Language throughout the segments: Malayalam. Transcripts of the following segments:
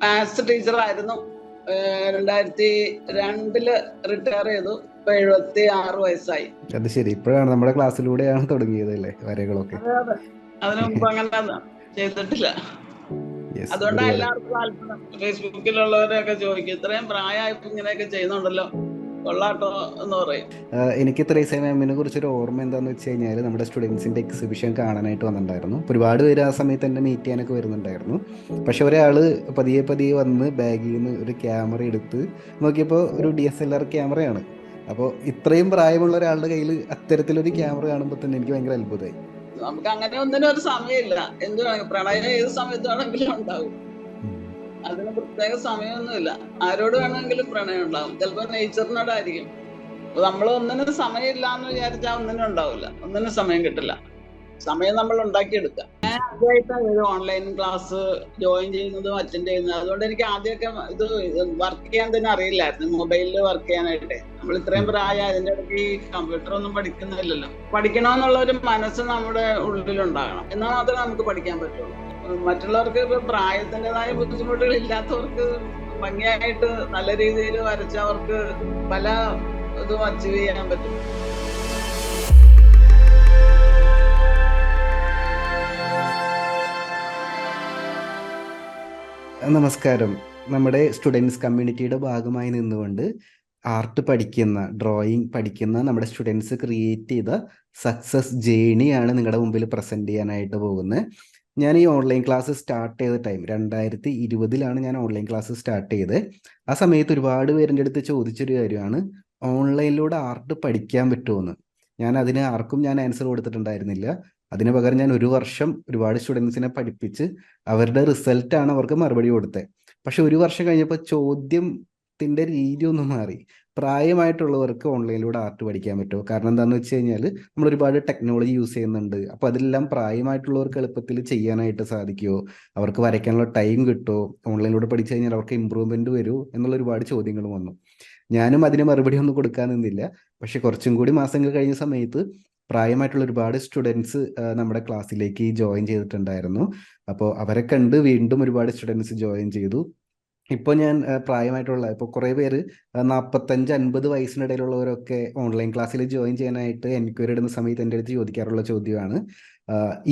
മാത്സ് ടീച്ചറായിരുന്നു. 2002 റിട്ടയർ ചെയ്തു. ഇപ്പൊ 76 വയസ്സായി. അത് ശരി, ഇപ്പോഴാണ് നമ്മുടെ ക്ലാസ്സിലൂടെയാണ് തുടങ്ങിയത് അല്ലേ വരകളൊക്കെ? അതെ. അതിനു മുമ്പ് അങ്ങനെ ചെയ്തിട്ടില്ല. Yes, അതുകൊണ്ടാണ് ഒരുപാട്. എല്ലാവർക്കും താല്പര്യം. ഫേസ്ബുക്കിലുള്ളവരൊക്കെ ചോദിക്കും, ഇത്രയും പ്രായമായപ്പോ ഇങ്ങനെയൊക്കെ ചെയ്യുന്നുണ്ടല്ലോ, കൊള്ളാട്ടോ എന്ന് പറയും. എനിക്ക് ത്രേസ്യ മാമിനെ കുറിച്ചൊരു ഓർമ്മ എന്താണെന്ന് വെച്ച് കഴിഞ്ഞാൽ, നമ്മുടെ സ്റ്റുഡൻസിൻ്റെ എക്സിബിഷൻ കാണാനായിട്ട് വന്നിട്ടുണ്ടായിരുന്നു. അപ്പോൾ ഒരുപാട് പേര് ആ സമയത്ത് എന്നെ മീറ്റ് ചെയ്യാനൊക്കെ വരുന്നുണ്ടായിരുന്നു. പക്ഷെ ഒരാൾ പതിയെ പതിയെ വന്ന് ബാഗിൽ നിന്ന് ഒരു ക്യാമറ എടുത്ത് നോക്കിയപ്പോൾ ഒരു DSLR ക്യാമറയാണ്. അപ്പോൾ ഇത്രയും പ്രായമുള്ള ഒരാളുടെ കയ്യിൽ അത്തരത്തിലൊരു ക്യാമറ കാണുമ്പോൾ തന്നെ എനിക്ക് ഭയങ്കര അത്ഭുതമായി. നമുക്ക് അങ്ങനെ ഒന്നിനും ഒരു സമയമില്ല. എന്ത് പ്രണയം ഏത് സമയത്ത് വേണമെങ്കിലും ഉണ്ടാവും. അതിന് പ്രത്യേക സമയമൊന്നുമില്ല. ആരോട് വേണമെങ്കിലും പ്രണയം ഉണ്ടാവും. ചിലപ്പോൾ നേച്ചറിനോടായിരിക്കും. അപ്പൊ നമ്മൾ ഒന്നിനും സമയമില്ല എന്ന് വിചാരിച്ചാൽ ഒന്നിനും ഉണ്ടാവില്ല, ഒന്നിനും സമയം കിട്ടില്ല. സമയം നമ്മൾ ഉണ്ടാക്കിയെടുക്കുക. ഞാൻ ആദ്യമായിട്ടാണ് ഒരു ഓൺലൈൻ ക്ലാസ് ജോയിൻ ചെയ്യുന്നതും അറ്റൻഡ് ചെയ്യുന്നതും. അതുകൊണ്ട് എനിക്ക് ആദ്യമൊക്കെ ഇത് വർക്ക് ചെയ്യാൻ തന്നെ അറിയില്ലായിരുന്നു, മൊബൈലിൽ വർക്ക് ചെയ്യാനായിട്ട്. നമ്മൾ ഇത്രയും പ്രായം അതിൻ്റെ ഇടയ്ക്ക് ഈ കമ്പ്യൂട്ടർ ഒന്നും പഠിക്കുന്നില്ലല്ലോ. പഠിക്കണമെന്നുള്ള ഒരു മനസ്സ് നമ്മുടെ ഉള്ളിലുണ്ടാകണം, എന്നാൽ മാത്രമേ നമുക്ക് പഠിക്കാൻ പറ്റുള്ളൂ. മറ്റുള്ളവർക്ക് ഇപ്പൊ പ്രായത്തിൻ്റെതായ ബുദ്ധിമുട്ടുകൾ ഇല്ലാത്തവർക്ക് ഭംഗിയായിട്ട് നല്ല രീതിയിൽ വരച്ചവർക്ക് പല ഇതും അച്ചീവ് ചെയ്യാൻ പറ്റും. നമസ്കാരം. നമ്മുടെ സ്റ്റുഡൻസ് കമ്മ്യൂണിറ്റിയുടെ ഭാഗമായി നിന്നുകൊണ്ട് ആർട്ട് പഠിക്കുന്ന, ഡ്രോയിങ് പഠിക്കുന്ന നമ്മുടെ സ്റ്റുഡൻസ് ക്രിയേറ്റ് ചെയ്ത സക്സസ് ജേണിയാണ് നിങ്ങളുടെ മുമ്പിൽ പ്രസൻറ്റ് ചെയ്യാനായിട്ട് പോകുന്നത്. ഞാൻ ഈ ഓൺലൈൻ ക്ലാസ് സ്റ്റാർട്ട് ചെയ്ത ടൈം 2020 ഞാൻ ഓൺലൈൻ ക്ലാസ് സ്റ്റാർട്ട് ചെയ്തത്. ആ സമയത്ത് ഒരുപാട് പേരുടെ അടുത്ത് ചോദിച്ചൊരു കാര്യമാണ്, ഓൺലൈനിലൂടെ ആർട്ട് പഠിക്കാൻ പറ്റുമോ? അതിന് ആർക്കും ആൻസർ കൊടുത്തിട്ടുണ്ടായിരുന്നില്ല. അതിന് പകരം ഞാൻ ഒരു വർഷം ഒരുപാട് സ്റ്റുഡൻസിനെ പഠിപ്പിച്ച് അവരുടെ റിസൾട്ടാണ് അവർക്ക് മറുപടി കൊടുത്തത്. പക്ഷെ ഒരു വർഷം കഴിഞ്ഞപ്പോൾ ചോദ്യത്തിൻ്റെ രീതി ഒന്ന് മാറി. പ്രായമായിട്ടുള്ളവർക്ക് ഓൺലൈനിലൂടെ ആർട്ട് പഠിക്കാൻ പറ്റുമോ? കാരണം എന്താണെന്ന് വെച്ച് കഴിഞ്ഞാൽ നമ്മൾ ഒരുപാട് ടെക്നോളജി യൂസ് ചെയ്യുന്നുണ്ട്. അപ്പോൾ അതെല്ലാം പ്രായമായിട്ടുള്ളവർക്ക് എളുപ്പത്തിൽ ചെയ്യാനായിട്ട് സാധിക്കുമോ? അവർക്ക് വരയ്ക്കാനുള്ള ടൈം കിട്ടുമോ? ഓൺലൈനിലൂടെ പഠിച്ചു കഴിഞ്ഞാൽ അവർക്ക് ഇമ്പ്രൂവ്മെൻറ്റ് വരുമോ എന്നുള്ള ഒരുപാട് ചോദ്യങ്ങൾ വന്നു. ഞാനും അതിന് മറുപടി ഒന്നും കൊടുക്കാൻ നിന്നില്ല. പക്ഷെ കുറച്ചും കൂടി മാസങ്ങൾ കഴിഞ്ഞ സമയത്ത് പ്രായമായിട്ടുള്ള ഒരുപാട് സ്റ്റുഡൻസ് നമ്മുടെ ക്ലാസ്സിലേക്ക് ജോയിൻ ചെയ്തിട്ടുണ്ടായിരുന്നു. അപ്പോൾ അവരെ കണ്ട് വീണ്ടും ഒരുപാട് സ്റ്റുഡൻസ് ജോയിൻ ചെയ്തു. ഇപ്പോൾ ഞാൻ പ്രായമായിട്ടുള്ള കുറേ പേര് 45-50 വയസ്സിനിടയിലുള്ളവരൊക്കെ ഓൺലൈൻ ക്ലാസ്സിൽ ജോയിൻ ചെയ്യാനായിട്ട് എൻക്വയറി ഇടുന്ന സമയത്ത് എൻ്റെ അടുത്ത് ചോദിക്കാറുള്ള ചോദ്യമാണ്,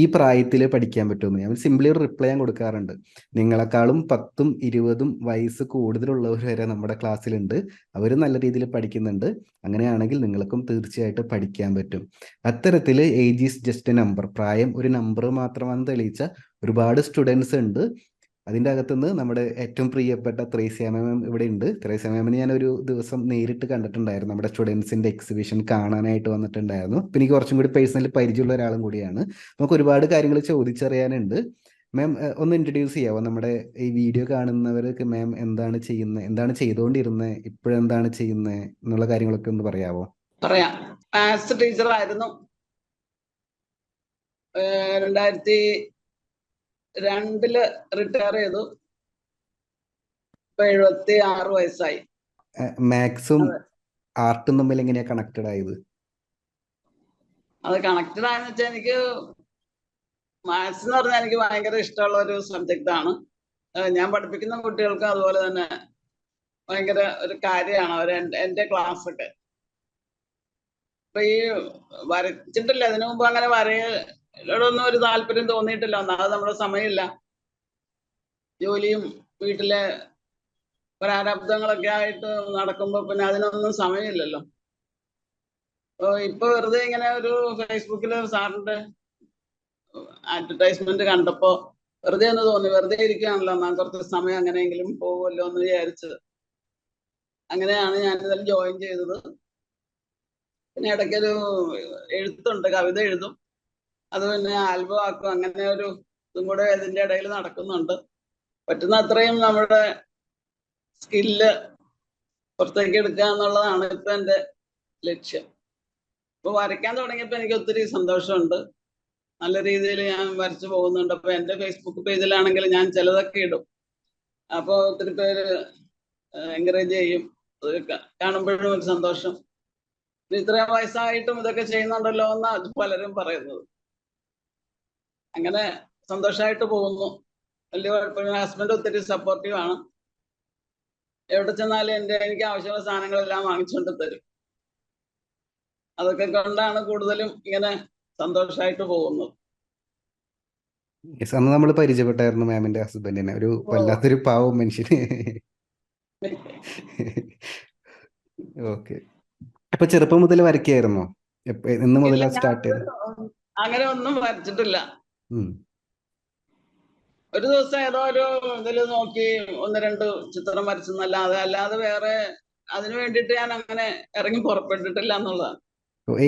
ഈ പ്രായത്തിൽ പഠിക്കാൻ പറ്റുമെന്ന്. ഞാൻ സിംപ്ലി ഒരു റിപ്ലൈ ഞാൻ കൊടുക്കാറുണ്ട്. നിങ്ങളെക്കാളും 10ഉം 20ഉം വയസ്സ് കൂടുതലുള്ളവർ വരെ നമ്മുടെ ക്ലാസ്സിലുണ്ട്. അവർ നല്ല രീതിയിൽ പഠിക്കുന്നുണ്ട്. അങ്ങനെയാണെങ്കിൽ നിങ്ങൾക്കും തീർച്ചയായിട്ടും പഠിക്കാൻ പറ്റും. അത്തരത്തിൽ age is just A number, പ്രായം ഒരു നമ്പർ മാത്രമാണെന്ന് തെളിയിച്ച ഒരുപാട് സ്റ്റുഡൻസ് ഉണ്ട്. അതിൻ്റെ അകത്തുനിന്ന് നമ്മുടെ ഏറ്റവും പ്രിയപ്പെട്ട ത്രേസ്യ മാം ഇവിടെ ഉണ്ട്. ത്രേസ്യ മാമിനെ ഞാൻ ഒരു ദിവസം നേരിട്ട് കണ്ടിട്ടുണ്ടായിരുന്നു. നമ്മുടെ സ്റ്റുഡൻസിൻ്റെ എക്സിബിഷൻ കാണാനായിട്ട് വന്നിട്ടുണ്ടായിരുന്നു. അപ്പം എനിക്ക് കുറച്ചും കൂടി പേഴ്സണലി പരിചയമുള്ള ഒരാളും കൂടിയാണ്. നമുക്ക് ഒരുപാട് കാര്യങ്ങൾ ചോദിച്ചറിയാനുണ്ട്. മാം ഒന്ന് ഇൻട്രൊഡ്യൂസ് ചെയ്യാമോ? നമ്മുടെ ഈ വീഡിയോ കാണുന്നവർക്ക് മാം എന്താണ് ചെയ്യുന്നത്, എന്താണ് ചെയ്തുകൊണ്ടിരുന്നത്, ഇപ്പോഴെന്താണ് ചെയ്യുന്നത് എന്നുള്ള കാര്യങ്ങളൊക്കെ ഒന്ന് പറയാമോ? പറയാം. മാത്സ് ടീച്ചറായിരുന്നു. 2002 റിട്ടയർ ചെയ്തു. ഇപ്പൊ 76 വയസ്സായി. മാത്സും ആർട്ടും തമ്മിൽ എങ്ങനെയാ കണക്റ്റഡ് ആയത്? അത് കണക്റ്റഡ് ആയെന്ന് വെച്ചാൽ, എനിക്ക് മാത്സ് എന്ന് പറഞ്ഞാൽ എനിക്ക് ഭയങ്കര ഇഷ്ടമുള്ള ഒരു സബ്ജക്റ്റ് ആണ്. ഞാൻ പഠിപ്പിക്കുന്ന കുട്ടികൾക്ക് അതുപോലെ തന്നെ ഭയങ്കര ഒരു കാര്യമാണ് അവർ എൻ്റെ ക്ലാസ് ഒക്കെ. ഇപ്പൊ ഈ വരച്ചിട്ടില്ല, അതിനു മുമ്പ് അങ്ങനെ വരയോടൊന്നും ഒരു താല്പര്യം തോന്നിയിട്ടില്ല. ഒന്നാമത് നമ്മുടെ സമയമില്ല, ജോലിയും വീട്ടിലെ പ്രാരാബ്ദങ്ങളൊക്കെ ആയിട്ട് നടക്കുമ്പോ പിന്നെ അതിനൊന്നും സമയമില്ലല്ലോ. ഇപ്പൊ വെറുതെ ഇങ്ങനെ ഒരു ഫേസ്ബുക്കിൽ സാറിന്റെ അഡ്വർടൈസ്മെന്റ് കണ്ടപ്പോ വെറുതെ ഒന്ന് തോന്നി, വെറുതെ ഇരിക്കുകയാണല്ലോ, എന്നാൽ കുറച്ച് സമയം അങ്ങനെയെങ്കിലും പോകുമല്ലോ എന്ന് വിചാരിച്ചത്. അങ്ങനെയാണ് ഞാനിതിൽ ജോയിൻ ചെയ്തത്. പിന്നെ ഇടയ്ക്കൊരു എഴുത്തുണ്ട്, കവിത എഴുതും, അത് പിന്നെ ആൽബം ആക്കും. അങ്ങനെ ഒരു ഇതും കൂടെ ഇതിന്റെ ഇടയിൽ നടക്കുന്നുണ്ട്. പറ്റുന്ന അത്രയും നമ്മുടെ സ്കില്ല് പുറത്തേക്ക് എടുക്കുക എന്നുള്ളതാണ് ഇപ്പൊ എൻ്റെ ലക്ഷ്യം. ഇപ്പൊ വരയ്ക്കാൻ തുടങ്ങിയപ്പോ എനിക്ക് ഒത്തിരി സന്തോഷമുണ്ട്. നല്ല രീതിയിൽ ഞാൻ വരച്ചു പോകുന്നുണ്ട്. അപ്പൊ എൻ്റെ ഫേസ്ബുക്ക് പേജിലാണെങ്കിൽ ഞാൻ ചിലതൊക്കെ ഇടും. അപ്പൊ ഒത്തിരി പേര് എൻകറേജ് ചെയ്യും. അത് കാണുമ്പോഴും ഒരു സന്തോഷം. ഇത്രയും വയസ്സായിട്ടും ഇതൊക്കെ ചെയ്യുന്നുണ്ടല്ലോ എന്നാണ് പലരും പറയുന്നത്. അങ്ങനെ സന്തോഷമായിട്ട് പോകുന്നു. വലിയ കുഴപ്പമില്ല. ഹസ്ബൻഡ് ഒത്തിരി സപ്പോർട്ടീവ് ആണ്. എവിടെ ചെന്നാലും എനിക്ക് ആവശ്യമുള്ള സാധനങ്ങളെല്ലാം വാങ്ങിച്ചുകൊണ്ട് തരും. അതൊക്കെ കൊണ്ടാണ് കൂടുതലും ഇങ്ങനെ സന്തോഷമായിട്ട് പോകുന്നത്. Yes, അന്ന് നമ്മൾ പരിചയപ്പെട്ടായിരുന്നു മാമിന്റെ ഹസ്ബൻഡിനെ, ഒരു ഓ വല്ലാത്തൊരു പാവം മനുഷ്യന്. ഓക്കെ. അപ്പൊ ചെറുപ്പം മുതൽ വരയ്ക്കായിരുന്നോ? എന്ന് ഇല്ല, മുതലാ ഞാൻ സ്റ്റാർട്ട് ചെയ്ത്? അങ്ങനെ ഒന്നും വരച്ചിട്ടില്ല. ഉം. ഒരു ദിവസം ഏതോ ഒരു ഇതിൽ നോക്കി 1-2 ചിത്രം വരച്ചെന്നല്ലാതെ അല്ലാതെ വേറെ അതിനു വേണ്ടിയിട്ട് ഞാൻ അങ്ങനെ ഇറങ്ങി പുറപ്പെട്ടിട്ടില്ല എന്നുള്ളതാണ്.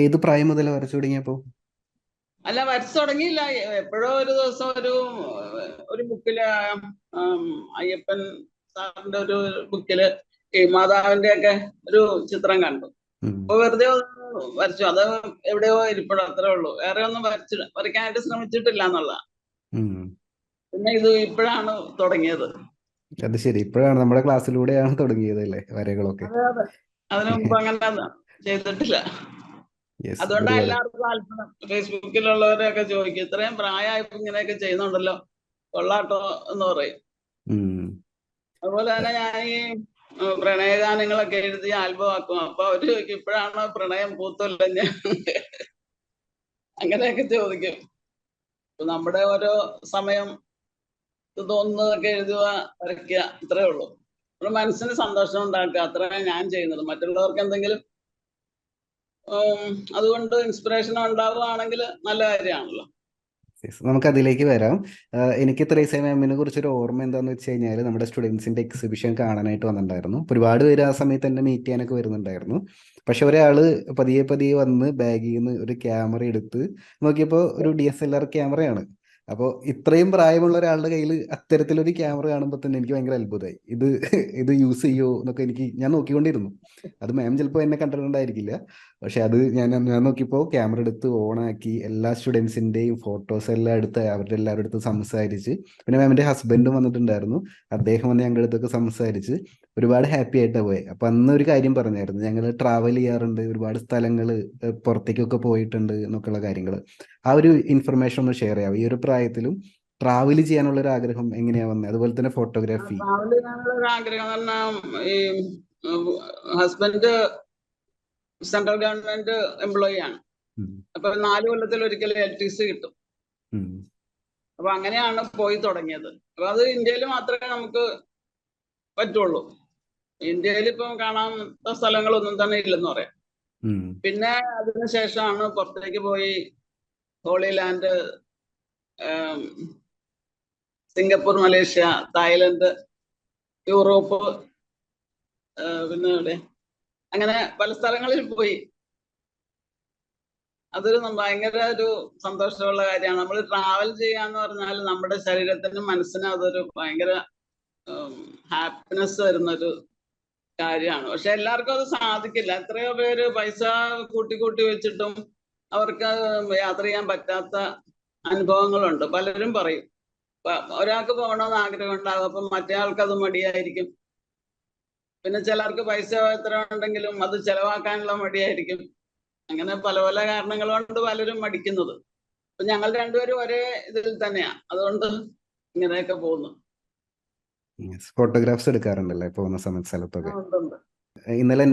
ഏത് പ്രായം മുതൽ വരച്ചു തുടങ്ങിയപ്പോ? അല്ല, വരച്ചു തുടങ്ങിയില്ല. എപ്പോഴോ ഒരു ദിവസം ഒരു ബുക്കില് അയ്യപ്പൻ സാറിന്റെ ഒരു ബുക്കില് ഈ മാതാവിന്റെ ഒക്കെ ഒരു ചിത്രം കണ്ടു. ഉം. അപ്പൊ വെറുതെ ഒന്ന് വരച്ചു. അത് എവിടെയോ ഇരിപ്പുണ്ട്, അത്രേ ഉള്ളൂ. വേറെ ഒന്നും വരയ്ക്കാനായിട്ട് ശ്രമിച്ചിട്ടില്ല എന്നുള്ളതാണ്. ഉം. പിന്നെ ഇത് ഇപ്പോഴാണ് തുടങ്ങിയത്. അത് ശരി, ഇപ്പോഴാണ് നമ്മുടെ ക്ലാസ്സിലൂടെയാണ് തുടങ്ങിയത് അല്ലേ വരകളൊക്കെ? അതെ, അതെ. അതിനു മുമ്പ് അങ്ങനെ ചെയ്തിട്ടില്ല. യെസ്, അതുകൊണ്ടാണ് ഒരുപാട്. എല്ലാവർക്കും താല്പര്യം. ഫേസ്ബുക്കിലുള്ളവരൊക്കെ ചോദിക്കും, ഇത്രയും പ്രായമായപ്പോ ഇങ്ങനെയൊക്കെ ചെയ്യുന്നുണ്ടല്ലോ, കൊള്ളാട്ടോ എന്ന് പറയും. ഉം. അതുപോലെ തന്നെ ഞാൻ ഈ പ്രണയഗാനങ്ങളൊക്കെ എഴുതി ആൽബം ആക്കും. അപ്പൊ അവര് ചോദിക്കും, ഇപ്പോഴാണോ പ്രണയം പൂത്തുലഞ്ഞ അങ്ങനെയൊക്കെ ചോദിക്കും. അപ്പൊ നമ്മുടെ ഓരോ സമയം തോന്നുന്നതൊക്കെ എഴുതുക, വരയ്ക്കുക, ഇത്രേ ഉള്ളൂ. നമ്മുടെ മനസ്സിന് സന്തോഷം ഉണ്ടാക്കുക, അത്രയാണ് ഞാൻ ചെയ്യുന്നത്. മറ്റുള്ളവർക്ക് എന്തെങ്കിലും അതുകൊണ്ട് ഇൻസ്പിറേഷൻ ഉണ്ടാവുകയാണെങ്കിൽ നല്ല കാര്യമാണല്ലോ. Yes, നമുക്ക് അതിലേക്ക് വരാം. എനിക്ക് ത്രേസ്യ മാമിനെ കുറിച്ചൊരു ഓർമ്മ എന്താന്ന് വെച്ച് കഴിഞ്ഞാൽ, നമ്മുടെ സ്റ്റുഡൻസിന്റെ എക്സിബിഷൻ കാണാനായിട്ട് വന്നിട്ടുണ്ടായിരുന്നു. അപ്പൊ ഒരുപാട് പേര് ആ സമയത്ത് തന്നെ മീറ്റ് ചെയ്യാനൊക്കെ വരുന്നുണ്ടായിരുന്നു. പക്ഷെ ഒരാള് പതിയെ പതിയെ വന്ന് ബാഗിൽ നിന്ന് ഒരു ക്യാമറ എടുത്ത് നോക്കിയപ്പോൾ ഒരു DSLR ക്യാമറയാണ്. അപ്പോൾ ഇത്രയും പ്രായമുള്ള ഒരാളുടെ കയ്യിൽ അത്തരത്തിലൊരു ക്യാമറ കാണുമ്പോൾ തന്നെ എനിക്ക് ഭയങ്കര അത്ഭുതമായി. ഇത് യൂസ് ചെയ്യുമോ എന്നൊക്കെ ഞാൻ നോക്കിക്കൊണ്ടിരുന്നു. അത് മാം ചിലപ്പോൾ എന്നെ കണ്ടിട്ടുണ്ടായിരിക്കില്ല. പക്ഷെ അത് ഞാൻ നോക്കിയപ്പോൾ ക്യാമറ എടുത്ത് ഓണാക്കി എല്ലാ സ്റ്റുഡൻസിൻ്റെയും ഫോട്ടോസ് എല്ലാം എടുത്ത് അവരുടെ എല്ലാവരുടെ അടുത്ത് സംസാരിച്ച്, പിന്നെ മാമിൻ്റെ ഹസ്ബൻഡും വന്നിട്ടുണ്ടായിരുന്നു. അദ്ദേഹം വന്ന് ഞങ്ങളുടെ അടുത്തൊക്കെ സംസാരിച്ച് ഒരുപാട് ഹാപ്പി ആയിട്ടാണ് പോയത്. അപ്പം അന്ന് ഒരു കാര്യം പറഞ്ഞായിരുന്നു, ഞങ്ങൾ ട്രാവൽ ചെയ്യാറുണ്ട്, ഒരുപാട് സ്ഥലങ്ങൾ പുറത്തേക്കൊക്കെ പോയിട്ടുണ്ട് എന്നൊക്കെയുള്ള കാര്യങ്ങൾ. ആ ഒരു ഇൻഫർമേഷൻ ഒന്ന് ഷെയർ ചെയ്യാം. ഈ ഒരു പ്രായത്തിലും ട്രാവൽ ചെയ്യാനുള്ള ഒരു ആഗ്രഹം എങ്ങനെയാ വന്നത്, അതുപോലെ തന്നെ ഫോട്ടോഗ്രാഫി. ട്രാവൽ ചെയ്യാനുള്ള ഒരു ആഗ്രഹം എന്ന് പറഞ്ഞാൽ ഈ ഹസ്ബൻഡ് സെൻട്രൽ ഗവൺമെന്റ് എംപ്ലോയി ആണ്. അപ്പൊ 4 കൊല്ലത്തിൽ ഒരിക്കലും LTC കിട്ടും. അപ്പൊ അങ്ങനെയാണ് പോയി തുടങ്ങിയത്. അപ്പൊ അത് ഇന്ത്യയിൽ മാത്രമേ നമുക്ക് പറ്റുള്ളൂ. ഇന്ത്യയിൽ ഇപ്പം കാണാത്ത സ്ഥലങ്ങളൊന്നും തന്നെ ഇല്ലെന്ന് പറയാം. പിന്നെ അതിനുശേഷമാണ് പുറത്തേക്ക് പോയി holy land, Singapore, Malaysia, Thailand, Europe, പിന്നെ ഇവിടെ അങ്ങനെ പല സ്ഥലങ്ങളിൽ പോയി. അതൊരു ഭയങ്കര ഒരു സന്തോഷമുള്ള കാര്യമാണ്. നമ്മൾ ട്രാവൽ ചെയ്യാന്ന് പറഞ്ഞാൽ നമ്മുടെ ശരീരത്തിനും മനസ്സിനും അതൊരു ഭയങ്കര ഹാപ്പിനെസ് തരുന്നൊരു കാര്യമാണ്. പക്ഷെ എല്ലാവർക്കും അത് സാധിക്കില്ല. എത്രയോ പേര് പൈസ കൂട്ടി വെച്ചിട്ടും അവർക്ക് യാത്ര ചെയ്യാൻ പറ്റാത്ത അനുഭവങ്ങളുണ്ട്. പലരും പറയും, ഒരാൾക്ക് പോകണമെന്ന് ആഗ്രഹം ഉണ്ടാകും, അപ്പം മറ്റേ ആൾക്ക് അത് മടിയായിരിക്കും. പിന്നെ ചിലർക്ക് പൈസ എത്ര ഉണ്ടെങ്കിലും അത് ചെലവാക്കാനുള്ള മടിയായിരിക്കും. അങ്ങനെ പല പല കാരണങ്ങൾ കൊണ്ട് പലരും മടിക്കുന്നത്. അപ്പൊ ഞങ്ങൾ രണ്ടുപേരും ഒരേ ഇതിൽ തന്നെയാ, അതുകൊണ്ട് ഇങ്ങനെയൊക്കെ പോകുന്നു. ഫോട്ടോഗ്രാഫ്സ് എടുക്കാറുണ്ടല്ലേ പോകുന്ന സ്ഥലത്തൊക്കെ? ഉണ്ട്. ഇന്നലെ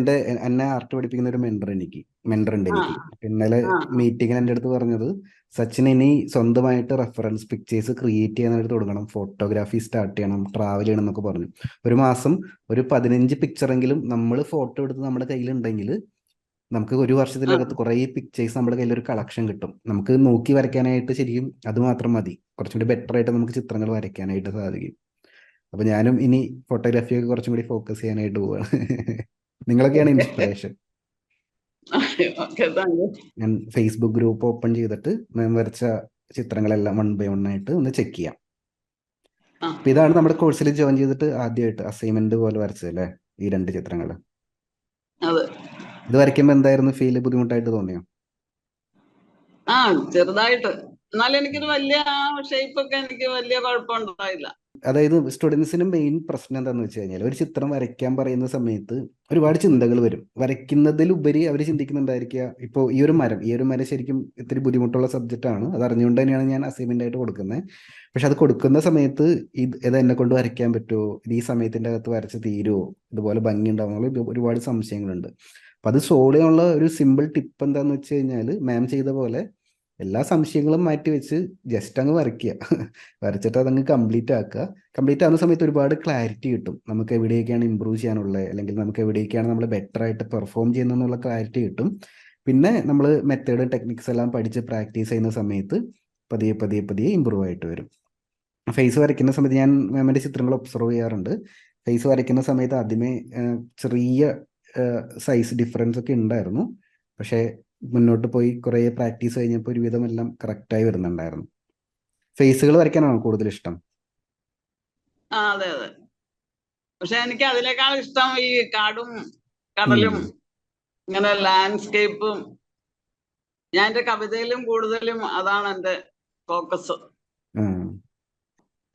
എന്നെ ആർട്ട് പഠിപ്പിക്കുന്ന ഒരു മെന്റർ ഉണ്ട് എനിക്ക്. ഇന്നലെ മീറ്റിങ്ങിൽ എൻ്റെ അടുത്ത് പറഞ്ഞത്, സച്ചിൻ ഇനി സ്വന്തമായിട്ട് റെഫറൻസ് പിക്ചേഴ്സ് ക്രിയേറ്റ് ചെയ്യാനായിട്ട് തുടങ്ങണം, ഫോട്ടോഗ്രാഫി സ്റ്റാർട്ട് ചെയ്യണം, ട്രാവൽ ചെയ്യണം എന്നൊക്കെ പറഞ്ഞു. ഒരു മാസം ഒരു 15 പിക്ചറെങ്കിലും നമ്മൾ ഫോട്ടോ എടുത്ത് നമ്മുടെ കയ്യിലുണ്ടെങ്കിൽ നമുക്ക് ഒരു വർഷത്തിനകത്ത് കുറേ പിക്ചേഴ്സ് നമ്മുടെ കയ്യിൽ ഒരു കളക്ഷൻ കിട്ടും. നമുക്ക് നോക്കി വരയ്ക്കാനായിട്ട് ശരിക്കും അത് മാത്രം മതി. കുറച്ചും കൂടി ബെറ്റർ ആയിട്ട് നമുക്ക് ചിത്രങ്ങൾ വരയ്ക്കാനായിട്ട് സാധിക്കും. അപ്പൊ ഞാനും ഇനി ഫോട്ടോഗ്രാഫിയൊക്കെ കുറച്ചും കൂടി ഫോക്കസ് ചെയ്യാനായിട്ട് പോവാണ്. നിങ്ങളൊക്കെയാണ് ഇൻസ്പിറേഷൻ. ഞാൻ ഫേസ്ബുക്ക് ഗ്രൂപ്പ് ഓപ്പൺ ചെയ്തിട്ട് ഞാൻ വരച്ച ചിത്രങ്ങളെല്ലാം 1 by 1 ആയിട്ട് ഒന്ന് ചെക്ക് ചെയ്യാം. അപ്പൊ ഇതാണ് നമ്മുടെ കോഴ്സിൽ ജോയിൻ ചെയ്തിട്ട് ആദ്യമായിട്ട് അസൈൻമെന്റ് പോലെ വരച്ചതല്ലേ ഈ 2 ചിത്രങ്ങൾ. ഇത് വരയ്ക്കുമ്പോ എന്തായിരുന്നു ഫീല്? ബുദ്ധിമുട്ടായിട്ട് തോന്നിയോ? ചെറുതായിട്ട്. എന്നാലും എനിക്കൊരു വലിയ ഷേപ്പ് ഒക്കെ എനിക്ക് വലിയ കുഴപ്പമുണ്ടായില്ല. അതായത് സ്റ്റുഡൻസിന് മെയിൻ പ്രശ്നം എന്താണെന്ന് വെച്ച് കഴിഞ്ഞാൽ ഒരു ചിത്രം വരയ്ക്കാൻ പറയുന്ന സമയത്ത് ഒരുപാട് ചിന്തകൾ വരും. വരയ്ക്കുന്നതിലുപരി അവർ ചിന്തിക്കുന്നുണ്ടായിരിക്കുക, ഇപ്പോൾ ഈ ഒരു മരം ശരിക്കും ഇത്തിരി ബുദ്ധിമുട്ടുള്ള സബ്ജക്റ്റ് ആണ്, അത് അറിഞ്ഞുകൊണ്ട് തന്നെയാണ് ഞാൻ അസൈൻമെന്റ് ആയിട്ട് കൊടുക്കുന്നത്. പക്ഷെ അത് കൊടുക്കുന്ന സമയത്ത് ഇത് എന്നെ കൊണ്ട് വരയ്ക്കാൻ പറ്റുമോ, ഇത് ഈ സമയത്തിന്റെ അകത്ത് വരച്ച് തീരുമോ, ഇതുപോലെ ഭംഗി ഉണ്ടാവുന്നുള്ള ഒരുപാട് സംശയങ്ങളുണ്ട്. അപ്പൊ അത് സോൾവ് ചെയ്യാനുള്ള ഒരു സിമ്പിൾ ടിപ്പ് എന്താന്ന് വെച്ച് കഴിഞ്ഞാൽ മാം ചെയ്ത പോലെ എല്ലാ സംശയങ്ങളും മാറ്റി വെച്ച് ജസ്റ്റ് അങ്ങ് വരയ്ക്കുക. വരച്ചിട്ട് അതങ്ങ് കംപ്ലീറ്റ് ആക്കുക. കംപ്ലീറ്റ് ആവുന്ന സമയത്ത് ഒരുപാട് ക്ലാരിറ്റി കിട്ടും. നമുക്ക് എവിടെയൊക്കെയാണ് ഇമ്പ്രൂവ് ചെയ്യാനുള്ളത്, അല്ലെങ്കിൽ നമുക്ക് എവിടെയൊക്കെയാണ് നമ്മൾ ബെറ്റർ ആയിട്ട് പെർഫോം ചെയ്യുന്നതെന്നുള്ള ക്ലാരിറ്റി കിട്ടും. പിന്നെ നമ്മൾ മെത്തേഡ് ടെക്നിക്സ് എല്ലാം പഠിച്ച് പ്രാക്ടീസ് ചെയ്യുന്ന സമയത്ത് പതിയെ പതിയെ പതിയെ ഇമ്പ്രൂവ് ആയിട്ട് വരും. ഫേസ് വരയ്ക്കുന്ന സമയത്ത് ഞാൻ മാമിൻ്റെ ചിത്രങ്ങൾ ഒബ്സർവ് ചെയ്യാറുണ്ട്. ഫേസ് വരയ്ക്കുന്ന സമയത്ത് ആദ്യമേ ചെറിയ സൈസ് ഡിഫറൻസ് ഒക്കെ ഉണ്ടായിരുന്നു. പക്ഷേ മുന്നോട്ട് പോയി കുറേ പ്രാക്ടീസ് കഴിഞ്ഞപ്പോൾ ഒരുവിധം എല്ലാം കറക്റ്റായി വരുന്നുണ്ടായിരുന്നു. ഫേസുകൾ വരയ്ക്കാനാണോ കൂടുതൽ ഇഷ്ടം? അതെ അതെ. പക്ഷെ എനിക്ക് അതിനേക്കാൾ ഇഷ്ടം ഈ കാടും കടലും ഇങ്ങനെ ലാൻഡ്സ്കേപ്പും. ഞാൻ എന്റെ കവിതയിലും കൂടുതലും അതാണ് എന്റെ focus.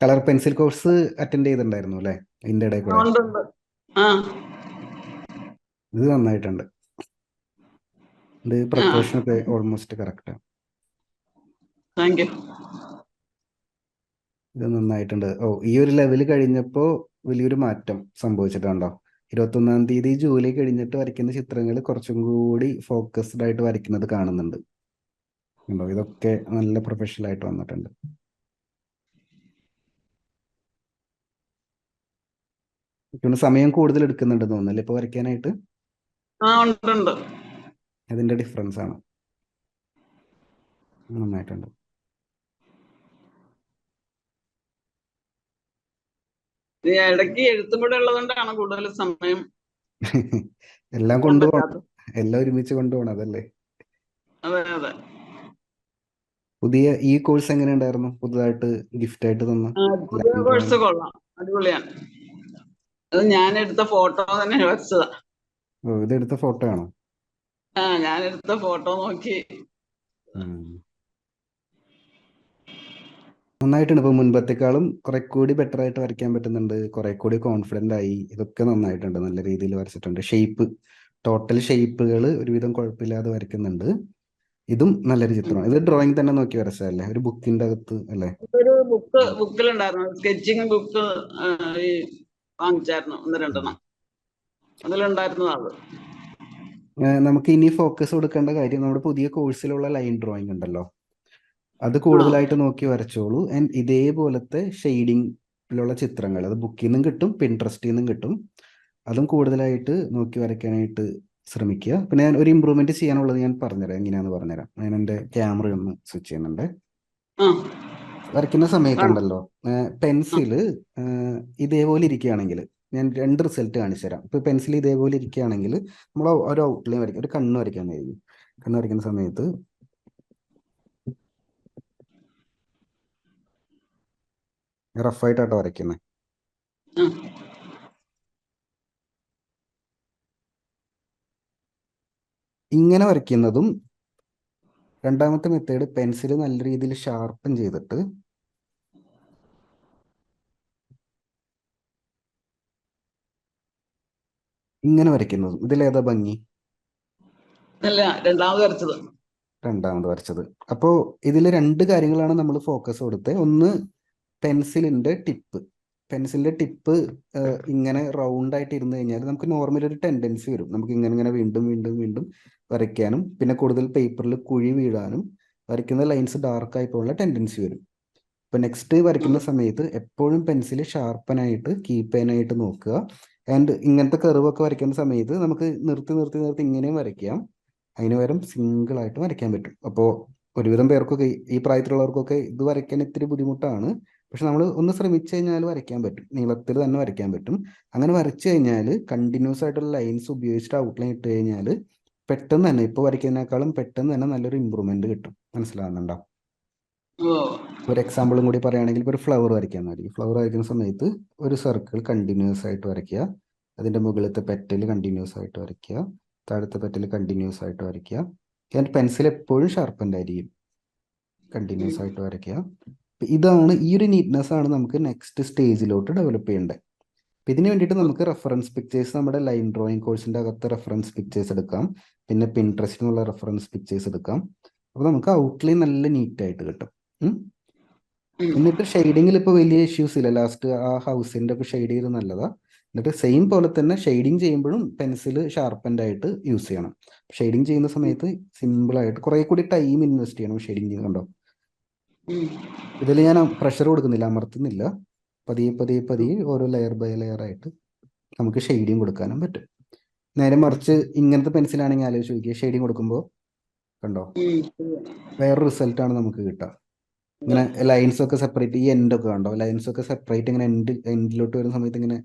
Colour pencil course attend ചെയ്തിട്ടുണ്ടായിരുന്നു അല്ലേ ഇതിൻ്റെ ഇടയിൽ കൂടെ? ഉണ്ട്. ആ ഇത് നന്നായിട്ടുണ്ട്. ഇത് പ്രപ്പോർഷൻ ഒക്കെ ഓൾമോസ്റ്റ് കറക്റ്റാണ്. Thank you. ഇത് നന്നായിട്ടുണ്ട്. ഈ ഒരു ലെവൽ കഴിഞ്ഞപ്പോൾ വലിയൊരു മാറ്റം സംഭവിച്ചിട്ടുണ്ടോ? 21-ാം തീയതി ജൂലൈ കഴിഞ്ഞിട്ട് വരയ്ക്കുന്ന ചിത്രങ്ങൾ കുറച്ചും കൂടി ഫോക്കസ്ഡ് ആയിട്ട് വരയ്ക്കുന്നത് കാണുന്നുണ്ട്. ഉണ്ടോ? ഇതൊക്കെ നല്ല പ്രൊഫഷണൽ ആയിട്ട് വന്നിട്ടുണ്ട്. പിന്നെ സമയം കൂടുതൽ എടുക്കുന്നുണ്ടെന്ന് തോന്നുന്നല്ലേ ഇപ്പൊ വരയ്ക്കാനായിട്ട്? ഉണ്ട്. അതിന്റെ ഡിഫറൻസ് ആണ്. നന്നായിട്ടുണ്ട്. ഇടയ്ക്ക് എഴുത്തും കൂടെ ഉള്ളതുകൊണ്ടാണ് കൂടുതൽ സമയം എല്ലാം കൊണ്ടുപോകണം, എല്ലാം ഒരുമിച്ച് കൊണ്ടുപോകണം, അതല്ലേ? അതെ അതെ. പുതിയ ഈ കോഴ്സ് എങ്ങനെ ഉണ്ടായിരുന്നു? പുതുതായിട്ട് ഗിഫ്റ്റ് ആയിട്ട് തന്ന പുതിയ കോഴ്സ് കൊള്ളാം, അടിപൊളിയാണ്. അത് ഞാൻ എടുത്ത ഫോട്ടോ തന്നെ വരച്ചതാ. ഇതെടുത്ത ഫോട്ടോ ആണോ? ഞാൻ എടുത്ത ഫോട്ടോ നോക്കി. നന്നായിട്ടുണ്ട്. ഇപ്പൊ മുൻപത്തെക്കാളും കുറെ കൂടി ബെറ്റർ ആയിട്ട് വരയ്ക്കാൻ പറ്റുന്നുണ്ട്, കുറെ കൂടി കോൺഫിഡന്റ് ആയി. ഇതൊക്കെ നന്നായിട്ടുണ്ട്, നല്ല രീതിയിൽ വരച്ചിട്ടുണ്ട്. ടോട്ടൽ ഷേപ്പുകൾ ഒരുവിധം കുഴപ്പമില്ലാതെ വരയ്ക്കുന്നുണ്ട്. ഇതും നല്ലൊരു ചിത്രമാണ്. ഇത് ഡ്രോയിങ് തന്നെ നോക്കി വരച്ചതല്ലേ? ഒരു ബുക്കിന്റെ അകത്ത് അല്ലേ? ഒരു ബുക്കിലുണ്ടായിരുന്നു, സ്കെച്ചിങ് ബുക്ക് ഈ വാങ്ങിച്ചായിരുന്നു 1-2 അതിലുണ്ടായിരുന്നതാണ്. നമുക്ക് ഇനി ഫോക്കസ് കൊടുക്കേണ്ട കാര്യം നമ്മുടെ പുതിയ കോഴ്സിലുള്ള ലൈൻ ഡ്രോയിങ് ഉണ്ടല്ലോ, അത് കൂടുതലായിട്ട് നോക്കി വരച്ചോളൂ. ആൻഡ് ഇതേപോലത്തെ ഷെയ്ഡിങ്ങിലുള്ള ചിത്രങ്ങൾ അത് ബുക്കിൽ നിന്നും കിട്ടും, പിൻട്രസ്റ്റിൽ നിന്നും കിട്ടും. അതും കൂടുതലായിട്ട് നോക്കി വരയ്ക്കാനായിട്ട് ശ്രമിക്കുക. പിന്നെ ഞാൻ ഒരു ഇമ്പ്രൂവ്മെന്റ് ചെയ്യാനുള്ളത് ഞാൻ പറഞ്ഞുതരാം, എങ്ങനെയാന്ന് പറഞ്ഞുതരാം. ഞാൻ എൻ്റെ ക്യാമറ ഒന്ന് സ്വിച്ച് ചെയ്യുന്നുണ്ട്. വരയ്ക്കുന്ന സമയത്തുണ്ടല്ലോ, പെൻസില് ഇതേപോലെ ഇരിക്കുകയാണെങ്കിൽ ഞാൻ 2 റിസൾട്ട് കാണിച്ചു തരാം. ഇപ്പൊ പെൻസിൽ ഇതേപോലെ ഇരിക്കുകയാണെങ്കിൽ നമ്മൾ ഒരു ഔട്ട്ലൈൻ വരയ്ക്കും, ഒരു കണ്ണ് വരയ്ക്കാൻ കഴിയും. കണ്ണ് വരയ്ക്കുന്ന സമയത്ത് റഫായിട്ടാട്ടോ വരയ്ക്കുന്നത്. ഇങ്ങനെ വരയ്ക്കുന്നതും രണ്ടാമത്തെ മെത്തേഡ് പെൻസിൽ നല്ല രീതിയിൽ ഷാർപ്പൻ ചെയ്തിട്ട് ഇങ്ങനെ വരയ്ക്കുന്നതും. ഇതിലേതാ ഭംഗി? രണ്ടാമത് വരച്ചത്. അപ്പോൾ ഇതിൽ 2 കാര്യങ്ങളാണ് നമ്മൾ ഫോക്കസ് കൊടുത്തത്. ഒന്ന് പെൻസിലിന്റെ ടിപ്പ് ഇങ്ങനെ റൗണ്ട് ആയിട്ട് ഇരുന്ന് കഴിഞ്ഞാൽ നമുക്ക് നോർമലി ഒരു ടെൻഡൻസി വരും, നമുക്ക് ഇങ്ങനെ വീണ്ടും വീണ്ടും വീണ്ടും വരയ്ക്കാനും പിന്നെ കൂടുതൽ പേപ്പറിൽ കുഴി വീഴാനും വരയ്ക്കുന്ന ലൈൻസ് ഡാർക്കായി പോകാനുള്ള ടെൻഡൻസി വരും. ഇപ്പൊ നെക്സ്റ്റ് വരയ്ക്കുന്ന സമയത്ത് എപ്പോഴും പെൻസിൽ ഷാർപ്പനായിട്ട് കീപ്പ് ചെയ്യാനായിട്ട് നോക്കുക. ആൻഡ് ഇങ്ങനത്തെ കർവൊക്കെ വരയ്ക്കുന്ന സമയത്ത് നമുക്ക് നിർത്തി ഇങ്ങനെയും വരയ്ക്കാം, അതിന് പകരം സിംഗിൾ ആയിട്ട് വരയ്ക്കാൻ പറ്റും. അപ്പോൾ ഒരുവിധം പേർക്കൊക്കെ, ഈ പ്രായത്തിലുള്ളവർക്കൊക്കെ ഇത് വരയ്ക്കാൻ ഇത്തിരി ബുദ്ധിമുട്ടാണ്. പക്ഷെ നമ്മൾ ഒന്ന് ശ്രമിച്ചു കഴിഞ്ഞാൽ വരയ്ക്കാൻ പറ്റും, നീളത്തിൽ തന്നെ വരയ്ക്കാൻ പറ്റും. അങ്ങനെ വരച്ചു കഴിഞ്ഞാൽ കണ്ടിന്യൂസ് ആയിട്ടുള്ള ലൈൻസ് ഉപയോഗിച്ചിട്ട് ഔട്ട്ലൈൻ ഇട്ട് കഴിഞ്ഞാൽ പെട്ടെന്ന് തന്നെ ഇപ്പോൾ വരയ്ക്കുന്നതിനേക്കാളും പെട്ടെന്ന് തന്നെ നല്ലൊരു ഇമ്പ്രൂവ്മെന്റ് കിട്ടും. മനസ്സിലാവുന്നുണ്ടോ? ഒരു എക്സാമ്പിളും കൂടി പറയുകയാണെങ്കിൽ ഇപ്പോൾ ഒരു ഫ്ലവർ വരയ്ക്കാൻ മതി. ഫ്ലവർ വരയ്ക്കുന്ന സമയത്ത് ഒരു സർക്കിൾ കണ്ടിന്യൂസ് ആയിട്ട് വരയ്ക്കുക, അതിൻ്റെ മുകളിലത്തെ പെറ്റൽ കണ്ടിന്യൂസ് ആയിട്ട് വരയ്ക്കുക, താഴത്തെ പെറ്റൽ കണ്ടിന്യൂസ് ആയിട്ട് വരയ്ക്കുക. പെൻസിൽ എപ്പോഴും ഷാർപ്പൻ്റ് ആയിരിക്കും, കണ്ടിന്യൂസ് ആയിട്ട് വരയ്ക്കുക. ഇതാണ് ഈ ഒരു നീറ്റ്നെസ് ആണ് നമുക്ക് നെക്സ്റ്റ് സ്റ്റേജിലോട്ട് ഡെവലപ്പ് ചെയ്യേണ്ടത്. അപ്പം ഇതിന് വേണ്ടിയിട്ട് നമുക്ക് റെഫറൻസ് പിക്ചേഴ്സ് നമ്മുടെ ലൈൻ ഡ്രോയിങ് കോഴ്സിൻ്റെ അകത്ത് റെഫറൻസ് പിക്ചേഴ്സ് എടുക്കാം, പിന്നെ പിൻട്രസ്റ്റിനുള്ള റെഫറൻസ് പിക്ചേഴ്സ് എടുക്കാം. അപ്പോൾ നമുക്ക് ഔട്ട്ലൈൻ നല്ല നീറ്റായിട്ട് കിട്ടും. എന്നിട്ട് ഷെയ്ഡിങ്ങിൽ ഇപ്പോൾ വലിയ ഇഷ്യൂസ് ഇല്ല. ലാസ്റ്റ് ആ ഹൗസിൻ്റെ ഒക്കെ ഷെയ്ഡ് ചെയ്ത് നല്ലതാ. എന്നിട്ട് സെയിം പോലെ തന്നെ ഷെയ്ഡിങ് ചെയ്യുമ്പോഴും പെൻസിൽ ഷാർപ്പൻഡ് ആയിട്ട് യൂസ് ചെയ്യണം. ഷെയ്ഡിങ് ചെയ്യുന്ന സമയത്ത് സിമ്പിളായിട്ട് കുറേ കൂടി ടൈം ഇൻവെസ്റ്റ് ചെയ്യണം ഷെയ്ഡിങ് ചെയ്യുന്നുണ്ടോ. ഇതിൽ ഞാൻ പ്രഷർ കൊടുക്കുന്നില്ല, അമർത്തുന്നില്ല. പതിയെ പതിയെ പതിയെ ഓരോ ലെയർ ബൈ ലെയർ ആയിട്ട് നമുക്ക് ഷെയ്ഡിങ് കൊടുക്കാനും പറ്റും. നേരെ മറിച്ച് ഇങ്ങനത്തെ പെൻസിലാണെങ്കിൽ ആലോചിച്ച് നോക്കിയാൽ ഷെയ്ഡിങ് കൊടുക്കുമ്പോൾ കണ്ടോ വേറൊരു റിസൾട്ടാണ് നമുക്ക് കിട്ടുക. ഇങ്ങനെ ലൈൻസ് ഒക്കെ സെപ്പറേറ്റ്, ഈ എൻഡൊക്കെ കണ്ടോ, ലൈൻസ് ഒക്കെ സെപ്പറേറ്റ് ഇങ്ങനെ എൻഡിലോട്ട് വരുന്ന സമയത്ത് ഇങ്ങനെ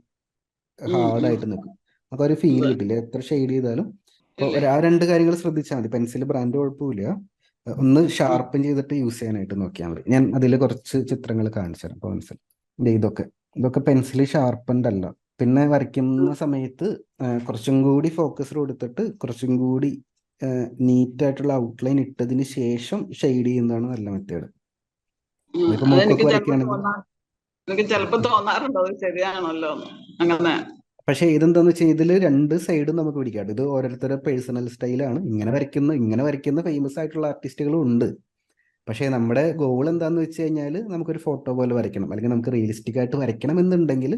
ഹാർഡായിട്ട് നിൽക്കും. അപ്പോൾ ഒരു ഫീൽ കിട്ടില്ല എത്ര ഷെയ്ഡ് ചെയ്താലും. അപ്പോൾ ആ രണ്ട് കാര്യങ്ങൾ ശ്രദ്ധിച്ചാൽ മതി. പെൻസിൽ ബ്രാൻഡ് കുഴപ്പമില്ല, ഒന്ന് ഷാർപ്പൻ ചെയ്തിട്ട് യൂസ് ചെയ്യാനായിട്ട് നോക്കിയാൽ മതി. ഞാൻ അതിൽ കുറച്ച് ചിത്രങ്ങൾ കാണിച്ചു തരാം. അപ്പോൾ മനസ്സിലായി. ഇതൊക്കെ പെൻസിൽ ഷാർപ്പൻഡ് അല്ല. പിന്നെ വരയ്ക്കുന്ന സമയത്ത് കുറച്ചും കൂടി ഫോക്കസ് കൊടുത്തിട്ട് കുറച്ചും കൂടി നീറ്റായിട്ടുള്ള ഔട്ട്ലൈൻ ഇട്ടതിന് ശേഷം ഷെയ്ഡ് ചെയ്യുന്നതാണ് നല്ല മെത്തേഡ്. ഇപ്പൊ മൂക്കൊക്കെ വരയ്ക്കുകയാണെങ്കിൽ എനിക്ക് ചിലപ്പോ തോന്നാറുണ്ട് അത് ശരിയാണല്ലോ അങ്ങനെ. പക്ഷെ ഇതെന്താന്ന് വെച്ചാൽ ഇതിൽ രണ്ട് സൈഡും നമുക്ക് പിടിക്കാം. ഇത് ഓരോരുത്തരുടെ പേഴ്സണൽ സ്റ്റൈലാണ്. ഇങ്ങനെ വരയ്ക്കുന്ന ഫേമസ് ആയിട്ടുള്ള ആർട്ടിസ്റ്റുകളും ഉണ്ട്. പക്ഷേ നമ്മുടെ ഗോൾ എന്താന്ന് വെച്ച് കഴിഞ്ഞാൽ നമുക്കൊരു ഫോട്ടോ പോലെ വരയ്ക്കണം, അല്ലെങ്കിൽ നമുക്ക് റിയലിസ്റ്റിക് ആയിട്ട് വരയ്ക്കണം എന്നുണ്ടെങ്കിൽ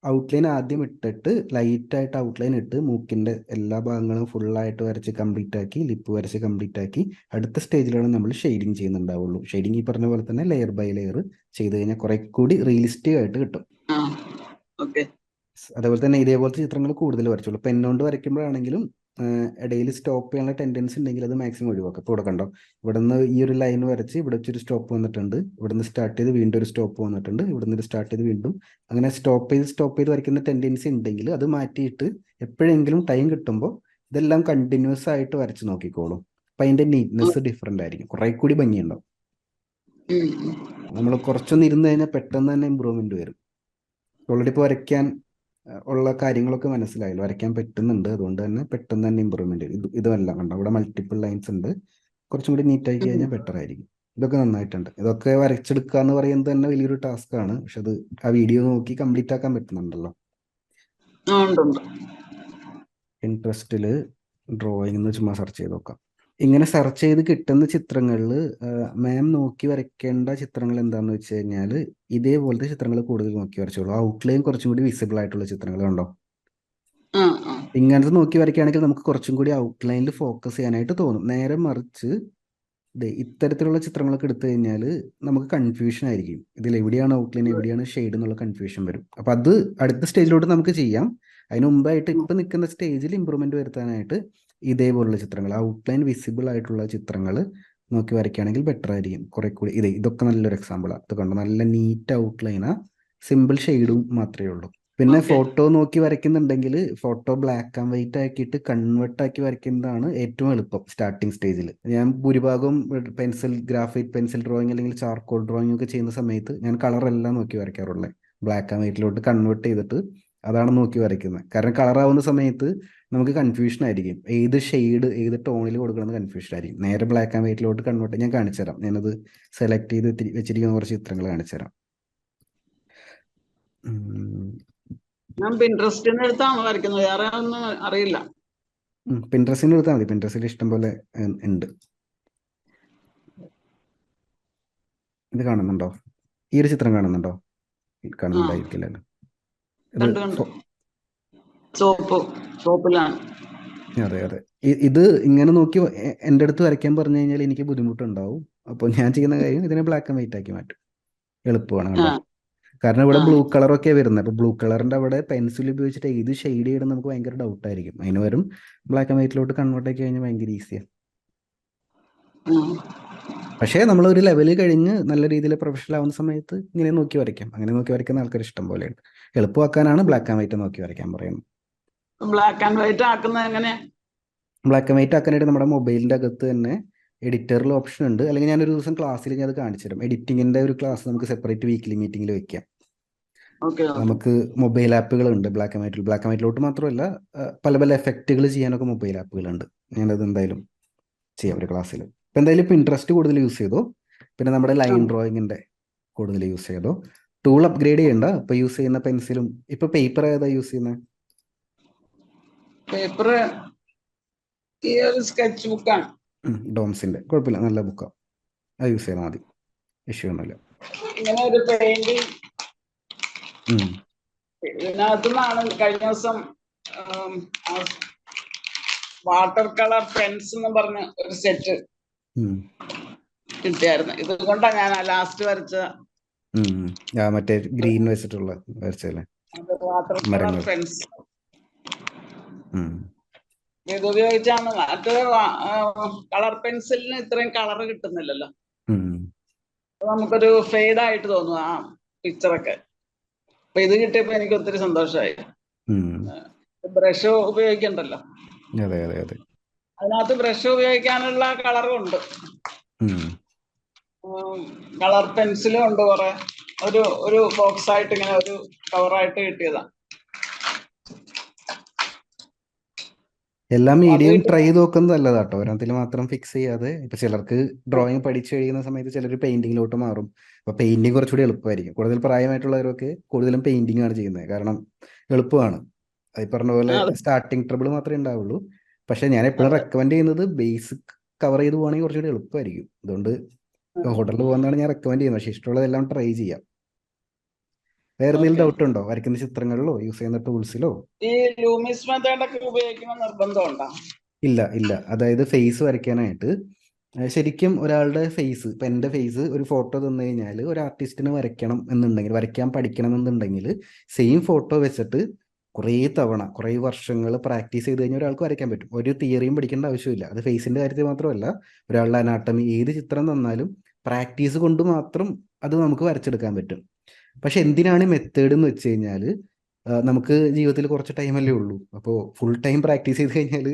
ഔട്ട്ലൈൻ ആദ്യം ഇട്ടിട്ട് ലൈറ്റായിട്ട് ഔട്ട്ലൈൻ ഇട്ട് മൂക്കിൻ്റെ എല്ലാ ഭാഗങ്ങളും ഫുള്ളായിട്ട് വരച്ച് കംപ്ലീറ്റ് ആക്കി, ലിപ്പ് വരച്ച് കംപ്ലീറ്റ് ആക്കി അടുത്ത സ്റ്റേജിലാണ് നമ്മൾ ഷെയ്ഡിങ് ചെയ്യുന്നുണ്ടാവുള്ളൂ. ഷെയ്ഡിങ് ഈ പറഞ്ഞ പോലെ തന്നെ ലെയർ ബൈ ലെയർ ചെയ്ത് കഴിഞ്ഞാൽ കുറെ കൂടി റിയലിസ്റ്റിക് ആയിട്ട് കിട്ടും. അതേപോലെ തന്നെ ഇതേപോലത്തെ ചിത്രങ്ങൾ കൂടുതൽ വരച്ചുള്ളൂ. പെന്നുകൊണ്ട് വരയ്ക്കുമ്പോഴാണെങ്കിലും ഇടയിൽ സ്റ്റോപ്പ് ചെയ്യാനുള്ള ടെൻഡൻസി ഉണ്ടെങ്കിൽ അത് മാക്സിമം ഒഴിവാക്കുക. ഇപ്പോൾ ഇവിടെ കണ്ടോ, ഇവിടെ നിന്ന് ഈ ഒരു ലൈൻ വരച്ച് ഇവിടെ വെച്ചൊരു സ്റ്റോപ്പ് വന്നിട്ടുണ്ട്, ഇവിടെ നിന്ന് സ്റ്റാർട്ട് ചെയ്ത് വീണ്ടും ഒരു സ്റ്റോപ്പ് വന്നിട്ടുണ്ട്, ഇവിടെ നിന്ന് സ്റ്റാർട്ട് ചെയ്ത് വീണ്ടും അങ്ങനെ സ്റ്റോപ്പ് ചെയ്ത് വരയ്ക്കുന്ന ടെൻഡൻസി ഉണ്ടെങ്കിൽ അത് മാറ്റിയിട്ട് എപ്പോഴെങ്കിലും ടൈം കിട്ടുമ്പോൾ ഇതെല്ലാം കണ്ടിന്യൂസ് ആയിട്ട് വരച്ച് നോക്കിക്കോളും. അപ്പം അതിൻ്റെ നീറ്റ്നെസ് ഡിഫറെൻ്റ് ആയിരിക്കും, കുറെ കൂടി ഭംഗിയുണ്ടാവും. നമ്മൾ കുറച്ചൊന്ന് ഇരുന്ന് കഴിഞ്ഞാൽ പെട്ടെന്ന് തന്നെ ഇമ്പ്രൂവ്മെന്റ് വരും. ഓൾറെഡി ഇപ്പോൾ വരയ്ക്കാൻ ഉള്ള കാര്യങ്ങളൊക്കെ മനസ്സിലായല്ലോ, വരയ്ക്കാൻ പറ്റുന്നുണ്ട്, അതുകൊണ്ട് തന്നെ പെട്ടെന്ന് തന്നെ ഇമ്പ്രൂവ്മെന്റ്. ഇതല്ല കണ്ടോ, ഇവിടെ മൾട്ടിപ്പിൾ ലൈൻസ് ഉണ്ട്, കുറച്ചും കൂടി നീറ്റ് ആക്കി കഴിഞ്ഞാൽ ബെറ്റർ ആയിരിക്കും. ഇതൊക്കെ നന്നായിട്ടുണ്ട്. ഇതൊക്കെ വരച്ചെടുക്കുക എന്ന് പറയുന്നത് തന്നെ വലിയൊരു ടാസ്ക് ആണ്. പക്ഷെ അത് ആ വീഡിയോ നോക്കി കംപ്ലീറ്റ് ആക്കാൻ പറ്റുന്നുണ്ടല്ലോ. ഇൻട്രസ്റ്റില് ഡ്രോയിങ് എന്ന് ചുമ്മാ സെർച്ച് ചെയ്ത് നോക്കാം. ഇങ്ങനെ സെർച്ച് ചെയ്ത് കിട്ടുന്ന ചിത്രങ്ങളിൽ മാം നോക്കി വരയ്ക്കേണ്ട ചിത്രങ്ങൾ എന്താണെന്ന് വെച്ച് കഴിഞ്ഞാൽ ഇതേപോലത്തെ ചിത്രങ്ങൾ കൂടുതൽ നോക്കി വരച്ചോളൂ. ഔട്ട്ലൈൻ കുറച്ചും കൂടി വിസിബിൾ ആയിട്ടുള്ള ചിത്രങ്ങൾ കണ്ടോ. ഇങ്ങനത്തെ നോക്കി വരയ്ക്കുകയാണെങ്കിൽ നമുക്ക് കുറച്ചും കൂടി ഔട്ട്ലൈനിൽ ഫോക്കസ് ചെയ്യാനായിട്ട് തോന്നും. നേരെ മറിച്ച് ഇത്തരത്തിലുള്ള ചിത്രങ്ങളൊക്കെ എടുത്തു കഴിഞ്ഞാൽ നമുക്ക് കൺഫ്യൂഷൻ ആയിരിക്കും. ഇതിൽ എവിടെയാണ് ഔട്ട്ലൈൻ, എവിടെയാണ് ഷെയ്ഡ് എന്നുള്ള കൺഫ്യൂഷൻ വരും. അപ്പം അത് അടുത്ത സ്റ്റേജിലോട്ട് നമുക്ക് ചെയ്യാം. അതിന് മുമ്പായിട്ട് ഇപ്പം നിൽക്കുന്ന സ്റ്റേജിൽ ഇമ്പ്രൂവ്മെന്റ് വരുത്താനായിട്ട് ഇതേപോലുള്ള ചിത്രങ്ങൾ, ഔട്ട്ലൈൻ വിസിബിൾ ആയിട്ടുള്ള ചിത്രങ്ങൾ നോക്കി വരയ്ക്കുകയാണെങ്കിൽ ബെറ്റർ ആയിരിക്കും കുറെ കൂടി. ഇതൊക്കെ നല്ലൊരു എക്സാമ്പിളാണ്. ഇത് കണ്ടോ, നല്ല നീറ്റ് ഔട്ട്ലൈനാ, സിമ്പിൾ ഷെയ്ഡും മാത്രമേ ഉള്ളൂ. പിന്നെ ഫോട്ടോ നോക്കി വരയ്ക്കുന്നുണ്ടെങ്കിൽ ഫോട്ടോ ബ്ലാക്ക് ആൻഡ് വൈറ്റ് ആക്കിയിട്ട് കൺവേർട്ട് ആക്കി വരയ്ക്കുന്നതാണ് ഏറ്റവും എളുപ്പം സ്റ്റാർട്ടിങ് സ്റ്റേജിൽ. ഞാൻ ഭൂരിഭാഗവും ഗ്രാഫൈറ്റ് പെൻസിൽ ഡ്രോയിങ് അല്ലെങ്കിൽ ചാർക്കോൾ ഡ്രോയിങ് ഒക്കെ ചെയ്യുന്ന സമയത്ത് ഞാൻ കളറെല്ലാം നോക്കി വരയ്ക്കാറുള്ളത്. ബ്ലാക്ക് ആൻഡ് വൈറ്റിലോട്ട് കൺവേർട്ട് ചെയ്തിട്ട് അതാണ് നോക്കി വരയ്ക്കുന്നത്. കാരണം കളറാവുന്ന സമയത്ത് നമുക്ക് കൺഫ്യൂഷൻ ആയിരിക്കും, ഏത് ഷെയ്ഡ് ഏത് ടോണിൽ കൊടുക്കണമെന്ന് കൺഫ്യൂഷൻ ആയിരിക്കും. നേരെ ബ്ലാക്ക് ആൻഡ് വൈറ്റിലോട്ട് കൺവേർട്ട് ഞാൻ കാണിച്ചു തരാം. ഞാനത് സെലക്ട് ചെയ്ത് വെച്ചിരിക്കുന്ന കുറച്ച് ചിത്രങ്ങൾ കാണിച്ചു തരാം. പിൻട്രസ്റ്റിന് എടുത്താണ് വരയ്ക്കുന്നത്, വേറെ ഒന്നും അറിയില്ല. പിൻട്രസ്റ്റിന് എടുത്താൽ മതി, പിൻട്രസ്റ്റിൽ ഇഷ്ടം പോലെ ഉണ്ട്. ഇത് കാണുന്നുണ്ടോ, ഈ ഒരു ചിത്രം കാണുന്നുണ്ടോ? കാണുന്നുണ്ടായിരിക്കില്ലല്ലോ. അതെ അതെ, ഇത് ഇങ്ങനെ നോക്കി എൻ്റെ അടുത്ത് വരയ്ക്കാൻ പറഞ്ഞു കഴിഞ്ഞാൽ എനിക്ക് ബുദ്ധിമുട്ടുണ്ടാവും. അപ്പോൾ ഞാൻ ചെയ്യുന്ന കാര്യം ഇതിനെ ബ്ലാക്ക് ആൻഡ് വൈറ്റ് ആക്കി മാറ്റും. എളുപ്പമാണ് കേട്ടോ. കാരണം ഇവിടെ ബ്ലൂ കളറൊക്കെ വരുന്നത്. അപ്പോൾ ബ്ലൂ കളറിന്റെ അവിടെ പെൻസിൽ ഉപയോഗിച്ചിട്ട് ഏത് ഷെയ്ഡ് ചെയ്യണം നമുക്ക് ഭയങ്കര ഡൗട്ടായിരിക്കും. അതിന് വരും ബ്ലാക്ക് ആൻഡ് വൈറ്റിലോട്ട് കൺവേർട്ട് ആക്കി കഴിഞ്ഞാൽ ഭയങ്കര ഈസിയാണ്. പക്ഷേ നമ്മൾ ഒരു ലെവൽ കഴിഞ്ഞ് നല്ല രീതിയിൽ പ്രൊഫഷണൽ ആവുന്ന സമയത്ത് ഇങ്ങനെ നോക്കി വരയ്ക്കാം. അങ്ങനെ നോക്കി വരയ്ക്കുന്ന ആൾക്കാർ ഇഷ്ടം പോലെയുണ്ട്. എളുപ്പമാക്കാനാണ് ബ്ലാക്ക് ആൻഡ് വൈറ്റ് നോക്കി വരയ്ക്കാൻ പറയുന്നത്. ബ്ലാക്ക് ആൻഡ് വൈറ്റ് ആക്കുന്നത് എങ്ങനെ? ബ്ലാക്ക് ആൻഡ് വൈറ്റ് ആക്കാനായിട്ട് നമ്മുടെ മൊബൈലിന്റെ അകത്ത് തന്നെ എഡിറ്ററിൽ ഓപ്ഷൻ ഉണ്ട്. അല്ലെങ്കിൽ ഞാനൊരു ദിവസം ക്ലാസ്സിൽ ഞാൻ അത് കാണിച്ചു തരാം. എഡിറ്റിങ്ങിന്റെ ഒരു ക്ലാസ് നമുക്ക് സെപ്പറേറ്റ് വീക്കിലി മീറ്റിംഗിൽ വെക്കാം. നമുക്ക് മൊബൈൽ ആപ്പുകളുണ്ട് ബ്ലാക്ക് ആൻഡ് വൈറ്റിലോട്ട് മാത്രമല്ല പല പല എഫക്റ്റുകൾ ചെയ്യാനൊക്കെ മൊബൈൽ ആപ്പുകളുണ്ട്. ഞാനത് എന്തായാലും ചെയ്യാം ഒരു ക്ലാസ്സിൽ. ഇപ്പം എന്തായാലും ഇപ്പം ഇൻട്രസ്റ്റ് കൂടുതൽ യൂസ് ചെയ്തോ. പിന്നെ നമ്മുടെ ലൈൻ ഡ്രോയിങ്ങിന്റെ കൂടുതൽ യൂസ് ചെയ്തോ? ടൂൾ അപ്ഗ്രേഡ് ചെയ്യണ്ട. ഇപ്പൊ യൂസ് ചെയ്യുന്ന പെൻസിലും ഇപ്പൊ പേപ്പർ ഏതാ യൂസ് ചെയ്യുന്നത്? പേപ്പർ ഈ ഒരു സ്കെച്ച് ബുക്കാണ്. ഡോംസിന്റെ കുഴപ്പമില്ല, നല്ല ബുക്കാണ്, അത് യൂസ് ചെയ്താൽ മതി, ഇഷ്യൂ ഒന്നുമില്ല. ഇങ്ങനെ ഒരു പെയിന്റിങ് ഇതിനകത്തു നിന്നാണ് കഴിഞ്ഞ ദിവസം വാട്ടർ കളർ പെൻസ് എന്ന് പറഞ്ഞ ഒരു സെറ്റ് കിട്ടിയായിരുന്നു. ഇതുകൊണ്ടാണ് ഞാൻ ലാസ്റ്റ് വരച്ച മറ്റേ ഗ്രീൻ വെച്ചിട്ടുള്ള വരച്ചല്ലേ വാട്ടർ കളർ മരങ്ങൾ. പെൻസ്. ഇത് ഉപയോഗിച്ചാണ്. മറ്റേ കളർ പെൻസിലിന് ഇത്രയും കളർ കിട്ടുന്നില്ലല്ലോ, നമുക്കൊരു ഫെയ്ഡ് ആയിട്ട് തോന്നും ആ പിക്ചറൊക്കെ. അപ്പൊ ഇത് കിട്ടിയപ്പോ എനിക്ക് ഒത്തിരി സന്തോഷമായി. ബ്രഷ് ഉപയോഗിക്കണ്ടല്ലോ. അതെ അതെ അതെ, അതിനകത്ത് ബ്രഷ് ഉപയോഗിക്കാനുള്ള കളറും ഉണ്ട്, കളർ പെൻസിലും ഉണ്ട് കുറെ. ഒരു ബോക്സ് ആയിട്ട് ഇങ്ങനെ ഒരു കവറായിട്ട് കിട്ടിയതാ. എല്ലാ മീഡിയവും ട്രൈ ചെയ്ത് നോക്കുന്നത് നല്ലതാട്ടോ. ഒരെണ്ണത്തിൽ മാത്രം ഫിക്സ് ചെയ്യാതെ. ഇപ്പൊ ചിലർക്ക് ഡ്രോയിങ് പഠിച്ചു കഴിയുന്ന സമയത്ത് ചിലർ പെയിന്റിങ്ങിലോട്ട് മാറും. അപ്പൊ പെയിന്റിങ് കുറച്ചുകൂടി എളുപ്പമായിരിക്കും. കൂടുതൽ പ്രായമായിട്ടുള്ളവരൊക്കെ കൂടുതലും പെയിന്റിംഗ് ആണ് ചെയ്യുന്നത്, കാരണം എളുപ്പമാണ്. അത് പറഞ്ഞ പോലെ സ്റ്റാർട്ടിങ് ട്രബിൾ മാത്രമേ ഉണ്ടാവുള്ളൂ. പക്ഷെ ഞാൻ എപ്പോഴും റെക്കമെൻഡ് ചെയ്യുന്നത് ബേസിക് കവർ ചെയ്ത് പോകണമെങ്കിൽ കുറച്ചുകൂടി എളുപ്പമായിരിക്കും. അതുകൊണ്ട് ഹോട്ടലിൽ പോകുന്നതാണ് ഞാൻ റെക്കമെൻഡ് ചെയ്യുന്നത്. പക്ഷെ ഇഷ്ടമുള്ളതെല്ലാം ട്രൈ ചെയ്യാം. വേറെ എന്തെങ്കിലും ഡൗട്ട് ഉണ്ടോ വരയ്ക്കുന്ന ചിത്രങ്ങളിലോ യൂസ് ചെയ്യുന്ന ടൂൾസിലോ? ഈ ലൂമിസ് മെത്തേഡൊക്കെ ഉപയോഗിക്കണം നിർബന്ധമുണ്ടോ? ഇല്ല ഇല്ല. അതായത് ഫേസ് വരയ്ക്കാനായിട്ട് ശരിക്കും ഒരാളുടെ ഫേസ്, ഇപ്പം എൻ്റെ ഫേസ് ഒരു ഫോട്ടോ തന്നു കഴിഞ്ഞാൽ ഒരു ആർട്ടിസ്റ്റിന് വരയ്ക്കണം എന്നുണ്ടെങ്കിൽ, വരയ്ക്കാൻ പഠിക്കണം എന്നുണ്ടെങ്കിൽ സെയിം ഫോട്ടോ വെച്ചിട്ട് കുറേ തവണ കുറേ വർഷങ്ങൾ പ്രാക്ടീസ് ചെയ്ത് കഴിഞ്ഞാൽ ഒരാൾക്ക് വരയ്ക്കാൻ പറ്റും. ഒരു തിയറിയും പഠിക്കേണ്ട ആവശ്യമില്ല. അത് ഫേസിൻ്റെ കാര്യത്തിൽ മാത്രമല്ല, ഒരാളുടെ അനാട്ടമി ഏത് ചിത്രം തന്നാലും പ്രാക്ടീസ് കൊണ്ട് മാത്രം അത് നമുക്ക് വരച്ചെടുക്കാൻ പറ്റും. പക്ഷെ എന്തിനാണ് മെത്തേഡ് എന്ന് വെച്ച് കഴിഞ്ഞാൽ, നമുക്ക് ജീവിതത്തിൽ കുറച്ച് ടൈമല്ലേ ഉള്ളൂ. അപ്പോൾ ഫുൾ ടൈം പ്രാക്ടീസ് ചെയ്ത് കഴിഞ്ഞാൽ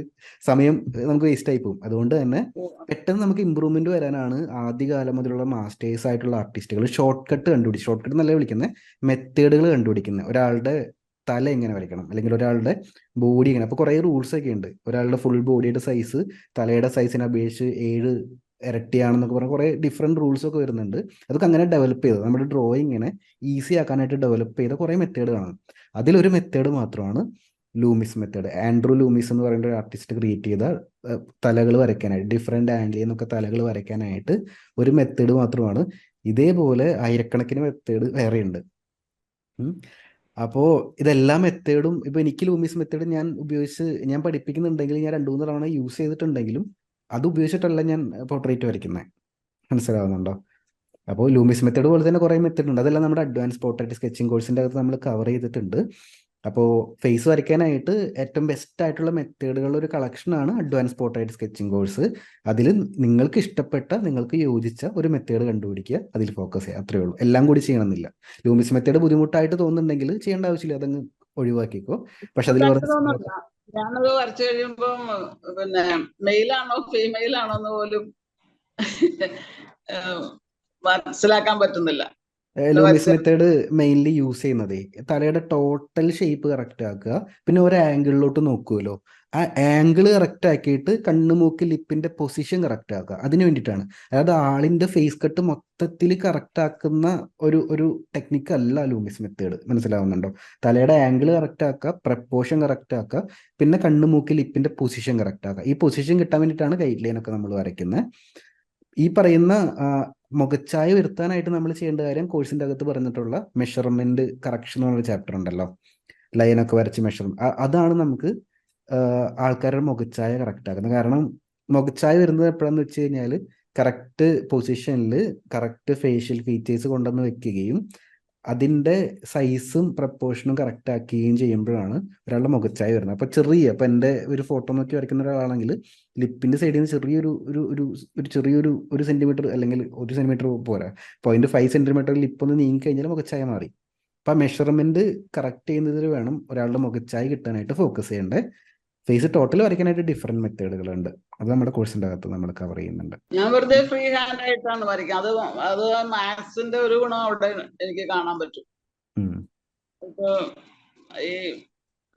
സമയം നമുക്ക് വേസ്റ്റ് ആയി പോകും. അതുകൊണ്ട് തന്നെ പെട്ടെന്ന് നമുക്ക് ഇമ്പ്രൂവ്മെന്റ് വരാനാണ് ആദ്യകാലം മുതലുള്ള മാസ്റ്റേഴ്സ് ആയിട്ടുള്ള ആർട്ടിസ്റ്റുകൾ ഷോർട്ട് കട്ട് എന്നല്ല വിളിക്കുന്നത്, മെത്തേഡുകൾ കണ്ടുപിടിക്കുന്നത്. ഒരാളുടെ തല എങ്ങനെ വരയ്ക്കണം, അല്ലെങ്കിൽ ഒരാളുടെ ബോഡി എങ്ങനെ. അപ്പോൾ കുറേ റൂൾസ് ഒക്കെ ഉണ്ട്. ഒരാളുടെ ഫുൾ ബോഡിയുടെ സൈസ് തലയുടെ സൈസിനെ അപേക്ഷിച്ച് 7 ഇരട്ടിയാണെന്നൊക്കെ പറഞ്ഞാൽ കുറേ ഡിഫറെൻറ്റ് റൂൾസ് ഒക്കെ വരുന്നുണ്ട്. അതൊക്കെ അങ്ങനെ ഡെവലപ്പ് ചെയ്തത്, നമ്മുടെ ഡ്രോയിങ്ങിനെ ഈസി ആക്കാനായിട്ട് ഡെവലപ്പ് ചെയ്ത കുറേ മെത്തേഡുകളാണ്. അതിലൊരു മെത്തേഡ് മാത്രമാണ് ലൂമിസ് മെത്തേഡ്. ആൻഡ്രൂ ലൂമിസ് എന്ന് പറയുന്ന ഒരു ആർട്ടിസ്റ്റ് ക്രിയേറ്റ് ചെയ്ത തലകൾ വരയ്ക്കാനായിട്ട്, ഡിഫറെൻറ്റ് ആംഗിളിൽ നിന്നൊക്കെ തലകൾ വരയ്ക്കാനായിട്ട് ഒരു മെത്തേഡ് മാത്രമാണ്. ഇതേപോലെ ആയിരക്കണക്കിന് മെത്തേഡ് വേറെയുണ്ട്. അപ്പോൾ ഇതെല്ലാ മെത്തേഡും ഇപ്പോൾ എനിക്ക് ലൂമിസ് മെത്തേഡ് ഞാൻ പഠിപ്പിക്കുന്നുണ്ടെങ്കിൽ ഞാൻ 2-3 തവണ യൂസ് ചെയ്തിട്ടുണ്ടെങ്കിലും അത് ഉപയോഗിച്ചിട്ടല്ല ഞാൻ പോർട്രേറ്റ് വരയ്ക്കുന്നത്. മനസ്സിലാവുന്നുണ്ടോ? അപ്പോൾ ലൂമിസ് മെത്തേഡ് പോലെ തന്നെ കുറേ മെത്തേഡ് ഉണ്ട്. അതെല്ലാം നമ്മുടെ അഡ്വാൻസ് പോർട്രേറ്റ് സ്കെച്ചിങ് കോഴ്സിൻ്റെ അകത്ത് നമ്മൾ കവർ ചെയ്തിട്ടുണ്ട്. അപ്പോൾ ഫേസ് വരയ്ക്കാനായിട്ട് ഏറ്റവും ബെസ്റ്റ് ആയിട്ടുള്ള മെത്തേഡുകളുടെ ഒരു കളക്ഷനാണ് അഡ്വാൻസ് പോർട്രേറ്റ് സ്കെച്ചിങ് കോഴ്സ്. അതിൽ നിങ്ങൾക്ക് ഇഷ്ടപ്പെട്ട, നിങ്ങൾക്ക് യോജിച്ച ഒരു മെത്തേഡ് കണ്ടുപിടിക്കുക, അതിൽ ഫോക്കസ് ചെയ്യുക, അത്രയേ ഉള്ളൂ. എല്ലാം കൂടി ചെയ്യണമെന്നില്ല. ലൂമിസ് മെത്തേഡ് ബുദ്ധിമുട്ടായിട്ട് തോന്നുന്നുണ്ടെങ്കിൽ ചെയ്യേണ്ട ആവശ്യമില്ല, അതങ്ങ് ഒഴിവാക്കിക്കോ. പക്ഷെ അതിൽ ഞാനത് വരച്ചു കഴിയുമ്പം പിന്നെ മെയിലാണോ ഫീമെയിൽ ആണോ എന്ന് പോലും മനസ്സിലാക്കാൻ പറ്റുന്നില്ല. ലൂമിസ് മെത്തേഡ് മെയിൻലി യൂസ് ചെയ്യുന്നത് തലയുടെ ടോട്ടൽ ഷേപ്പ് കറക്റ്റ് ആക്കുക, പിന്നെ ഒരു ആംഗിളിലോട്ട് നോക്കുമല്ലോ, ആ ആംഗിൾ കറക്റ്റ് ആക്കിയിട്ട് കണ്ണ്, മൂക്ക്, ലിപ്പിന്റെ പൊസിഷൻ കറക്റ്റ് ആക്കുക. അതിന് വേണ്ടിയിട്ടാണ്. അതായത് ആളിന്റെ ഫേസ് കട്ട് മൊത്തത്തിൽ കറക്റ്റ് ആക്കുന്ന ഒരു ടെക്നിക്ക് അല്ല ലൂമിസ് മെത്തേഡ്. മനസ്സിലാവുന്നുണ്ടോ? തലയുടെ ആംഗിൾ കറക്റ്റ് ആക്കുക, പ്രപ്പോർഷൻ കറക്റ്റ് ആക്കുക, പിന്നെ കണ്ണ്, മൂക്ക്, ലിപ്പിന്റെ പൊസിഷൻ കറക്റ്റ് ആക്കുക. ഈ പൊസിഷൻ കിട്ടാൻ വേണ്ടിയിട്ടാണ് ഗൈഡ് ലൈൻ ഒക്കെ നമ്മൾ വരയ്ക്കുന്നത്. ഈ പറയുന്ന മുഖച്ഛായ വരുത്താനായിട്ട് നമ്മൾ ചെയ്യേണ്ട കാര്യം കോഴ്സിൻ്റെ അകത്ത് പറഞ്ഞിട്ടുള്ള മെഷർമെന്റ് കറക്ഷൻ എന്ന് പറഞ്ഞ ചാപ്റ്റർ ഉണ്ടല്ലോ, ലൈനൊക്കെ വരച്ച് അതാണ് നമുക്ക് ആൾക്കാരുടെ മുഖച്ഛായ കറക്റ്റ് ആക്കുന്നത്. കാരണം മുഖച്ഛായ വരുന്നത് എപ്പോഴാന്ന് വെച്ച് കഴിഞ്ഞാൽ കറക്റ്റ് പൊസിഷനിൽ കറക്റ്റ് ഫേഷ്യൽ ഫീച്ചേഴ്സ് കൊണ്ടുവന്ന് വെക്കുകയും അതിൻ്റെ സൈസും പ്രപ്പോർഷനും കറക്റ്റ് ആക്കുകയും ചെയ്യുമ്പോഴാണ് ഒരാളുടെ മുഖച്ഛായ വരുന്നത്. അപ്പോൾ എൻ്റെ ഒരു ഫോട്ടോ നോക്കി വരയ്ക്കുന്ന ഒരാളാണെങ്കിൽ ലിപ്പിൻ്റെ സൈഡിൽ നിന്ന് ചെറിയൊരു സെൻറ്റിമീറ്റർ അല്ലെങ്കിൽ 1 സെൻറ്റിമീറ്റർ പോരാ, 0.5 സെൻറ്റിമീറ്റർ ലിപ്പൊന്ന് നീങ്ങിക്കഴിഞ്ഞാൽ മുഖച്ഛായ മാറി. അപ്പം മെഷർമെൻറ്റ് കറക്റ്റ് ചെയ്യുന്നതിൽ വേണം ഒരാളുടെ മുഖച്ഛായ കിട്ടാനായിട്ട് ഫോക്കസ് ചെയ്യേണ്ടത്. ഫേസ് ടോട്ടൽ വരയ്ക്കാനായിട്ട് ഡിഫറെൻറ്റ് മെത്തേഡുകളുണ്ട്. അത് നമ്മുടെ കോഴ്സിൻ്റെ അകത്ത് നമ്മൾ കവർ ചെയ്യുന്നുണ്ട്. ഞാൻ വെറുതെ ഫ്രീ ഹാൻഡ് ആയിട്ടാണ് വരയ്ക്കുക. അത് മാത്സിന്റെ ഒരു ഗുണം അവിടെ എനിക്ക് കാണാൻ പറ്റും. ഇപ്പൊ ഈ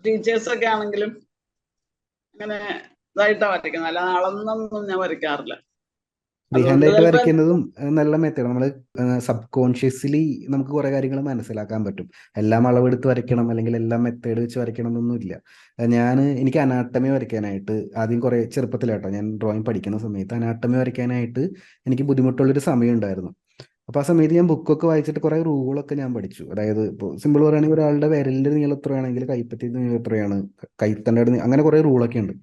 ടീച്ചേഴ്സ് ഒക്കെ ആണെങ്കിലും അങ്ങനെ ഇതായിട്ടാ വരയ്ക്കുന്നത്, അല്ലാതെ അളന്നൊന്നും ഞാൻ വരയ്ക്കാറില്ല. ഫ്രീ ഹാൻഡ് അതുകൊണ്ട് ആയിട്ട് ചിലപ്പോ വരയ്ക്കുന്നതും നല്ല മെത്തേഡ്. നമ്മൾ സബ് കോൺഷ്യസ്ലി നമുക്ക് കുറെ കാര്യങ്ങൾ മനസ്സിലാക്കാൻ പറ്റും. എല്ലാം അളവെടുത്ത് വരയ്ക്കണം അല്ലെങ്കിൽ എല്ലാം മെത്തേഡ് വെച്ച് വരയ്ക്കണം എന്നൊന്നുമില്ല. എനിക്ക് അനാട്ടമി വരയ്ക്കാനായിട്ട് ആദ്യം കുറെ ചെറുപ്പത്തിലാട്ടോ, ഞാൻ ഡ്രോയിങ് പഠിക്കുന്ന സമയത്ത് അനാട്ടമി വരയ്ക്കാനായിട്ട് എനിക്ക് ബുദ്ധിമുട്ടുള്ളൊരു സമയം ഉണ്ടായിരുന്നു. അപ്പോൾ ആ സമയത്ത് ഞാൻ ബുക്കൊക്കെ വായിച്ചിട്ട് കുറേ റൂളൊക്കെ ഞാൻ പഠിച്ചു. അതായത് ഇപ്പോൾ സിമ്പിൾ പറയുകയാണെങ്കിൽ ഒരാളുടെ വിരലിൻ്റെ നീളം എത്രയാണെങ്കിൽ കൈപ്പത്തിയുടെ നീളം എത്രയാണ്, കൈത്തണ്ടയുടെ അങ്ങനെ കുറേ റൂളൊക്കെ ഉണ്ട്.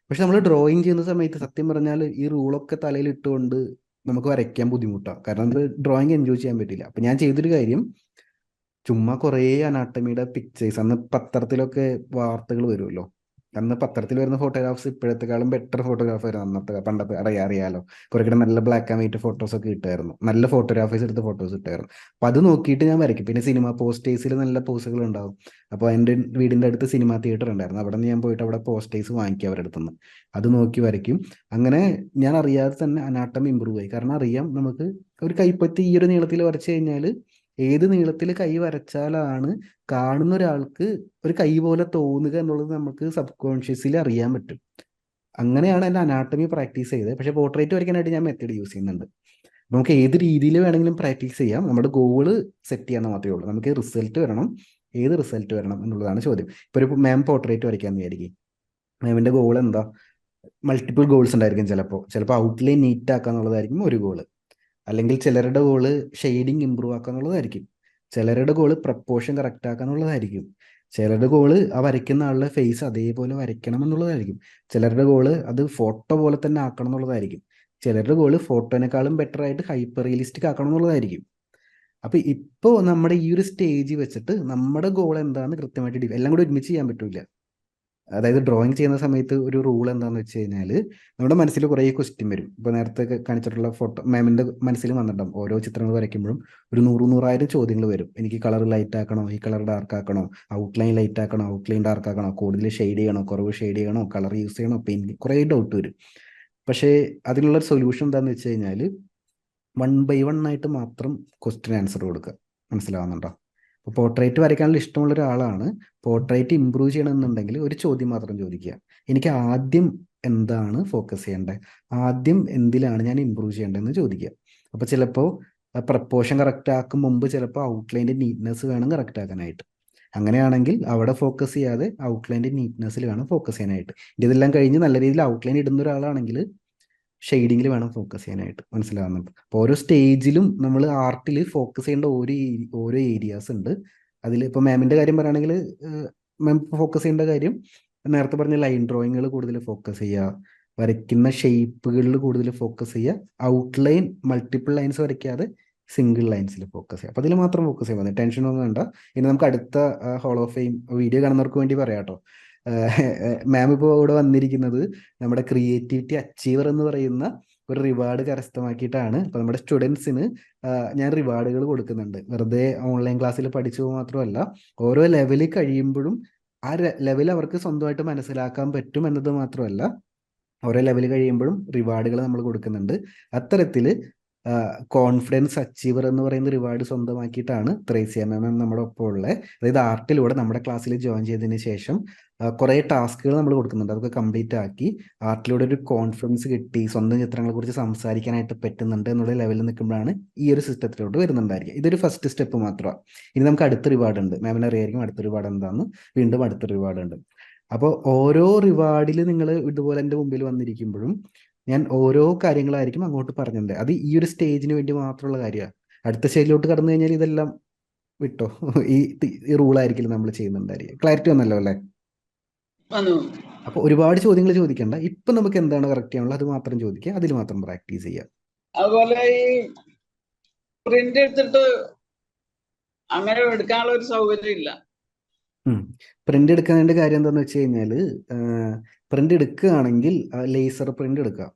പക്ഷെ നമ്മൾ ഡ്രോയിങ് ചെയ്യുന്ന സമയത്ത് സത്യം പറഞ്ഞാൽ ഈ റൂളൊക്കെ തലയിൽ ഇട്ടുകൊണ്ട് നമുക്ക് വരയ്ക്കാൻ ബുദ്ധിമുട്ടാണ്. കാരണം നമുക്ക് ഡ്രോയിങ് എൻജോയ് ചെയ്യാൻ പറ്റില്ല. അപ്പം ഞാൻ ചെയ്തൊരു കാര്യം, ചുമ്മാ കുറേ അനാട്ടമിയുടെ പിക്ചേഴ്സ്, അന്ന് പത്രത്തിലൊക്കെ വാർത്തകൾ വരുമല്ലോ, അന്ന് പത്രത്തിൽ വരുന്ന ഫോട്ടോഗ്രാഫ്സ് ഇപ്പോഴത്തെക്കാളും ബെറ്റർ ഫോട്ടോഗ്രാഫ് ആയിരുന്നു അന്നത്തെ. പണ്ടത്തെ അറിയാലോ, കുറെ കൂടെ നല്ല ബ്ലാക്ക് ആൻഡ് വൈറ്റ് ഫോട്ടോസ് ഒക്കെ കിട്ടുമായിരുന്നു, നല്ല ഫോട്ടോഗ്രാഫേഴ്സ് എടുത്ത ഫോട്ടോസ് കിട്ടുമായിരുന്നു. അപ്പം അത് നോക്കിയിട്ട് ഞാൻ വരയ്ക്കും. പിന്നെ സിനിമ പോസ്റ്റേഴ്സിൽ നല്ല പോസുകൾ ഉണ്ടാവും. അപ്പോൾ എൻ്റെ വീടിൻ്റെ അടുത്ത് സിനിമ തിയേറ്റർ ഉണ്ടായിരുന്നു, അവിടെ നിന്ന് ഞാൻ പോയിട്ട് അവിടെ പോസ്റ്റേഴ്സ് വാങ്ങിക്കും അവരുടെ അടുത്തുനിന്ന്. അത് നോക്കി വരയ്ക്കും. അങ്ങനെ ഞാൻ അറിയാതെ തന്നെ അനാട്ടമി ഇമ്പ്രൂവ് ആയി. കാരണം അറിയാം നമുക്ക് ഒരു കൈപ്പത്തി ഈ ഒരു നീളത്തിൽ വരച്ചു കഴിഞ്ഞാൽ ഏത് നീളത്തിൽ കൈ വരച്ചാലാണ് കാണുന്ന ഒരാൾക്ക് ഒരു കൈ പോലെ തോന്നുക എന്നുള്ളത് നമുക്ക് സബ് കോൺഷ്യസിൽ അറിയാൻ പറ്റും. അങ്ങനെയാണ് എൻ്റെ അനാട്ടമി പ്രാക്ടീസ് ചെയ്തത്. പക്ഷേ പോർട്രേറ്റ് വരയ്ക്കാനായിട്ട് ഞാൻ മെത്തേഡ് യൂസ് ചെയ്യുന്നുണ്ട്. നമുക്ക് ഏത് രീതിയിൽ വേണമെങ്കിലും പ്രാക്ടീസ് ചെയ്യാം. നമ്മുടെ ഗോള് സെറ്റ് ചെയ്യാൻ മാത്രമേ ഉള്ളൂ. നമുക്ക് റിസൾട്ട് വരണം. ഏത് റിസൾട്ട് വരണം എന്നുള്ളതാണ് ചോദ്യം. ഇപ്പോൾ ഒരു മാം പോർട്രേറ്റ് വരയ്ക്കാമെന്ന് വിചാരിക്കും. മാമിൻ്റെ ഗോൾ എന്താ? മൾട്ടിപ്പിൾ ഗോൾസ് ഉണ്ടായിരിക്കും. ചിലപ്പോൾ ഔട്ട്ലൈൻ നീറ്റ് ആക്കുക എന്നുള്ളതായിരിക്കും ഒരു ഗോള്. അല്ലെങ്കിൽ ചിലരുടെ ഗോള് ഷെയ്ഡിങ് ഇമ്പ്രൂവ് ആക്കുക എന്നുള്ളതായിരിക്കും. ചിലരുടെ ഗോള് പ്രപ്പോർഷൻ കറക്റ്റ് ആക്കുക എന്നുള്ളതായിരിക്കും. ചിലരുടെ ഗോള് ആ വരയ്ക്കുന്ന ആളുടെ ഫേസ് അതേപോലെ വരയ്ക്കണം എന്നുള്ളതായിരിക്കും. ചിലരുടെ ഗോള് അത് ഫോട്ടോ പോലെ തന്നെ ആക്കണം എന്നുള്ളതായിരിക്കും. ചിലരുടെ ഗോള് ഫോട്ടോനേക്കാളും ബെറ്റർ ആയിട്ട് ഹൈപ്പർ റിയലിസ്റ്റിക് ആക്കണം എന്നുള്ളതായിരിക്കും. അപ്പൊ ഇപ്പോൾ നമ്മുടെ ഈ ഒരു സ്റ്റേജ് വെച്ചിട്ട് നമ്മുടെ ഗോൾ എന്താണെന്ന് കൃത്യമായിട്ട് എല്ലാം കൂടി ഒരുമിച്ച് ചെയ്യാൻ പറ്റൂല. അതായത് ഡ്രോയിങ് ചെയ്യുന്ന സമയത്ത് ഒരു റൂൾ എന്താണെന്ന് വെച്ച് കഴിഞ്ഞാൽ നമ്മുടെ മനസ്സിൽ കുറേ ക്വസ്റ്റ്യൻ വരും. ഇപ്പോൾ നേരത്തെ കാണിച്ചിട്ടുള്ള ഫോട്ടോ മാമിൻ്റെ മനസ്സിൽ വന്നിട്ടുണ്ടാവും. ഓരോ ചിത്രങ്ങൾ വരയ്ക്കുമ്പോഴും ഒരു 100,000 ചോദ്യങ്ങൾ വരും. എനിക്ക് കളർ ലൈറ്റ് ആക്കണോ, ഈ കളർ ഡാർക്ക് ആക്കണോ, ഔട്ട്ലൈൻ ലൈറ്റ് ആക്കണോ, ഔട്ട്ലൈൻ ഡാർക്ക് ആക്കണോ, കൂടുതൽ ഷെയ്ഡ് ചെയ്യണോ, കുറവ് ഷെയ്ഡ് ചെയ്യണോ, കളർ യൂസ് ചെയ്യണോ, പെയിൻറ്, കുറേ ഡൗട്ട് വരും. പക്ഷേ അതിനുള്ള സൊല്യൂഷൻ എന്താണെന്ന് വെച്ച് കഴിഞ്ഞാൽ 1 by 1 ആയിട്ട് മാത്രം ക്വസ്റ്റ്യൻ ആൻസർ കൊടുക്കുക. മനസ്സിലാവുന്നുണ്ടോ? അപ്പോൾ പോർട്രേറ്റ് വരയ്ക്കാനുള്ള ഇഷ്ടമുള്ള ഒരാളാണ് പോർട്രേറ്റ് ഇമ്പ്രൂവ് ചെയ്യണമെന്നുണ്ടെങ്കിൽ ഒരു ചോദ്യം മാത്രം ചോദിക്കുക. എനിക്ക് ആദ്യം എന്താണ് ഫോക്കസ് ചെയ്യേണ്ടത്, ആദ്യം എന്തിലാണ് ഞാൻ ഇമ്പ്രൂവ് ചെയ്യേണ്ടതെന്ന് ചോദിക്കുക. അപ്പോൾ ചിലപ്പോൾ പ്രപ്പോർഷൻ കറക്റ്റ് ആക്കും മുമ്പ് ചിലപ്പോൾ ഔട്ട്ലൈൻ്റെ നീറ്റ്നെസ് വേണം കറക്റ്റ് ആക്കാനായിട്ട്. അങ്ങനെയാണെങ്കിൽ അവിടെ ഫോക്കസ് ചെയ്യാതെ ഔട്ട്ലൈൻ്റെ നീറ്റ്നെസ്സിൽ വേണം ഫോക്കസ് ചെയ്യാനായിട്ട്. ഇതെല്ലാം കഴിഞ്ഞ് നല്ല രീതിയിൽ ഔട്ട്ലൈൻ ഇടുന്ന ഒരാളാണെങ്കിൽ ഷെയ്ഡിങ്ങിൽ വേണം ഫോക്കസ് ചെയ്യാനായിട്ട്. മനസ്സിലാവുന്നുണ്ട്? അപ്പോൾ ഓരോ സ്റ്റേജിലും നമ്മൾ ആർട്ടിൽ ഫോക്കസ് ചെയ്യേണ്ട ഓരോ ഏരിയാസ് ഉണ്ട്. അതിൽ ഇപ്പോൾ മാമിൻ്റെ കാര്യം പറയുകയാണെങ്കിൽ മാം ഫോക്കസ് ചെയ്യേണ്ട കാര്യം നേരത്തെ പറഞ്ഞ ലൈൻ ഡ്രോയിങ്ങുകൾ കൂടുതൽ ഫോക്കസ് ചെയ്യുക, വരയ്ക്കുന്ന ഷേപ്പുകളിൽ കൂടുതൽ ഫോക്കസ് ചെയ്യുക, ഔട്ട്ലൈൻ മൾട്ടിപ്പിൾ ലൈൻസ് വരയ്ക്കാതെ സിംഗിൾ ലൈൻസിൽ ഫോക്കസ് ചെയ്യുക. അപ്പോൾ അതിൽ മാത്രം ഫോക്കസ് ചെയ്യാൻ മതി, ടെൻഷനൊന്നും വേണ്ട. ഇനി നമുക്ക് അടുത്ത ഹോൾ ഓഫ് ഫെയിം വീഡിയോ കാണുന്നവർക്ക് വേണ്ടി പറയാം കേട്ടോ. മാം ഇപ്പോൾ ഇവിടെ വന്നിരിക്കുന്നത് നമ്മുടെ ക്രിയേറ്റിവിറ്റി അച്ചീവർ എന്ന് പറയുന്ന ഒരു റിവാർഡ് കരസ്ഥമാക്കിയിട്ടാണ്. അപ്പോൾ നമ്മുടെ സ്റ്റുഡൻസിന് ഞാൻ റിവാർഡുകൾ കൊടുക്കുന്നുണ്ട്. വെറുതെ ഓൺലൈൻ ക്ലാസ്സിൽ പഠിച്ചു മാത്രമല്ല, ഓരോ ലെവലിൽ കഴിയുമ്പോഴും ആ ലെവൽ അവർക്ക് സ്വന്തമായിട്ട് മനസ്സിലാക്കാൻ പറ്റും എന്നത് മാത്രമല്ല, ഓരോ ലെവൽ കഴിയുമ്പോഴും റിവാർഡുകൾ നമ്മൾ കൊടുക്കുന്നുണ്ട്. അത്തരത്തിൽ കോൺഫിഡൻസ് അച്ചീവർ എന്ന് പറയുന്ന റിവാർഡ് സ്വന്തമാക്കിയിട്ടാണ് ത്രേസ്യ മാം നമ്മുടെ ഒപ്പം ഉള്ളത്. അതായത് ആർട്ടിലൂടെ നമ്മുടെ ക്ലാസ്സിൽ ജോയിൻ ചെയ്തതിന് ശേഷം കുറേ ടാസ്കുകൾ നമ്മൾ കൊടുക്കുന്നുണ്ട്. അതൊക്കെ കംപ്ലീറ്റ് ആക്കി ആർട്ടിലൂടെ ഒരു കോൺഫിഡൻസ് കിട്ടി സ്വന്തം ചിത്രങ്ങളെ കുറിച്ച് സംസാരിക്കാനായിട്ട് പറ്റുന്നുണ്ട് എന്നുള്ള ലെവലിൽ നിൽക്കുമ്പോഴാണ് ഈ ഒരു സിസ്റ്റത്തിലോട്ട് വരുന്നുണ്ടായിരിക്കുക. ഇതൊരു ഫസ്റ്റ് സ്റ്റെപ്പ് മാത്രമാണ്. ഇനി നമുക്ക് അടുത്ത റിവാർഡ് ഉണ്ട്. മാമിനെ അറിയായിരിക്കും അടുത്ത റിവാർഡ് എന്താണെന്ന്. വീണ്ടും അടുത്ത റിവാർഡ് ഉണ്ട്. അപ്പോൾ ഓരോ റിവാർഡിൽ നിങ്ങൾ ഇതുപോലെ എൻ്റെ മുമ്പിൽ വന്നിരിക്കുമ്പോഴും ഞാൻ ഓരോ കാര്യങ്ങളായിരിക്കും അങ്ങോട്ട് പറഞ്ഞിട്ടുണ്ട്. അത് ഈ ഒരു സ്റ്റേജിന് വേണ്ടി മാത്രമുള്ള കാര്യമാണ്. അടുത്ത സ്റ്റേജിലോട്ട് കടന്നു കഴിഞ്ഞാൽ ഇതെല്ലാം വിട്ടോ, ഈ റൂളായിരിക്കില്ല നമ്മൾ ചെയ്യുന്നുണ്ടായിരിക്കും. ക്ലാരിറ്റി വന്നല്ലോ അല്ലേ? അപ്പോൾ ഒരുപാട് ചോദ്യങ്ങൾ ചോദിക്കണ്ട. ഇപ്പം നമുക്ക് എന്താണ് കറക്റ്റ് ചെയ്യാനുള്ളത് അത് മാത്രം ചോദിക്കുക, അതിൽ മാത്രം പ്രാക്ടീസ് ചെയ്യുക. അതുപോലെ ഈ പ്രിന്റ് എടുത്തിട്ട് അങ്ങനെ എടുക്കാനുള്ള ഒരു സൗകര്യം ഇല്ല. പ്രിന്റ് എടുക്കാനുള്ള കാര്യം എന്താണെന്ന് വെച്ച് കഴിഞ്ഞാൽ, പ്രിന്റ് എടുക്കുകയാണെങ്കിൽ ലേസർ പ്രിന്റ് എടുക്കുക.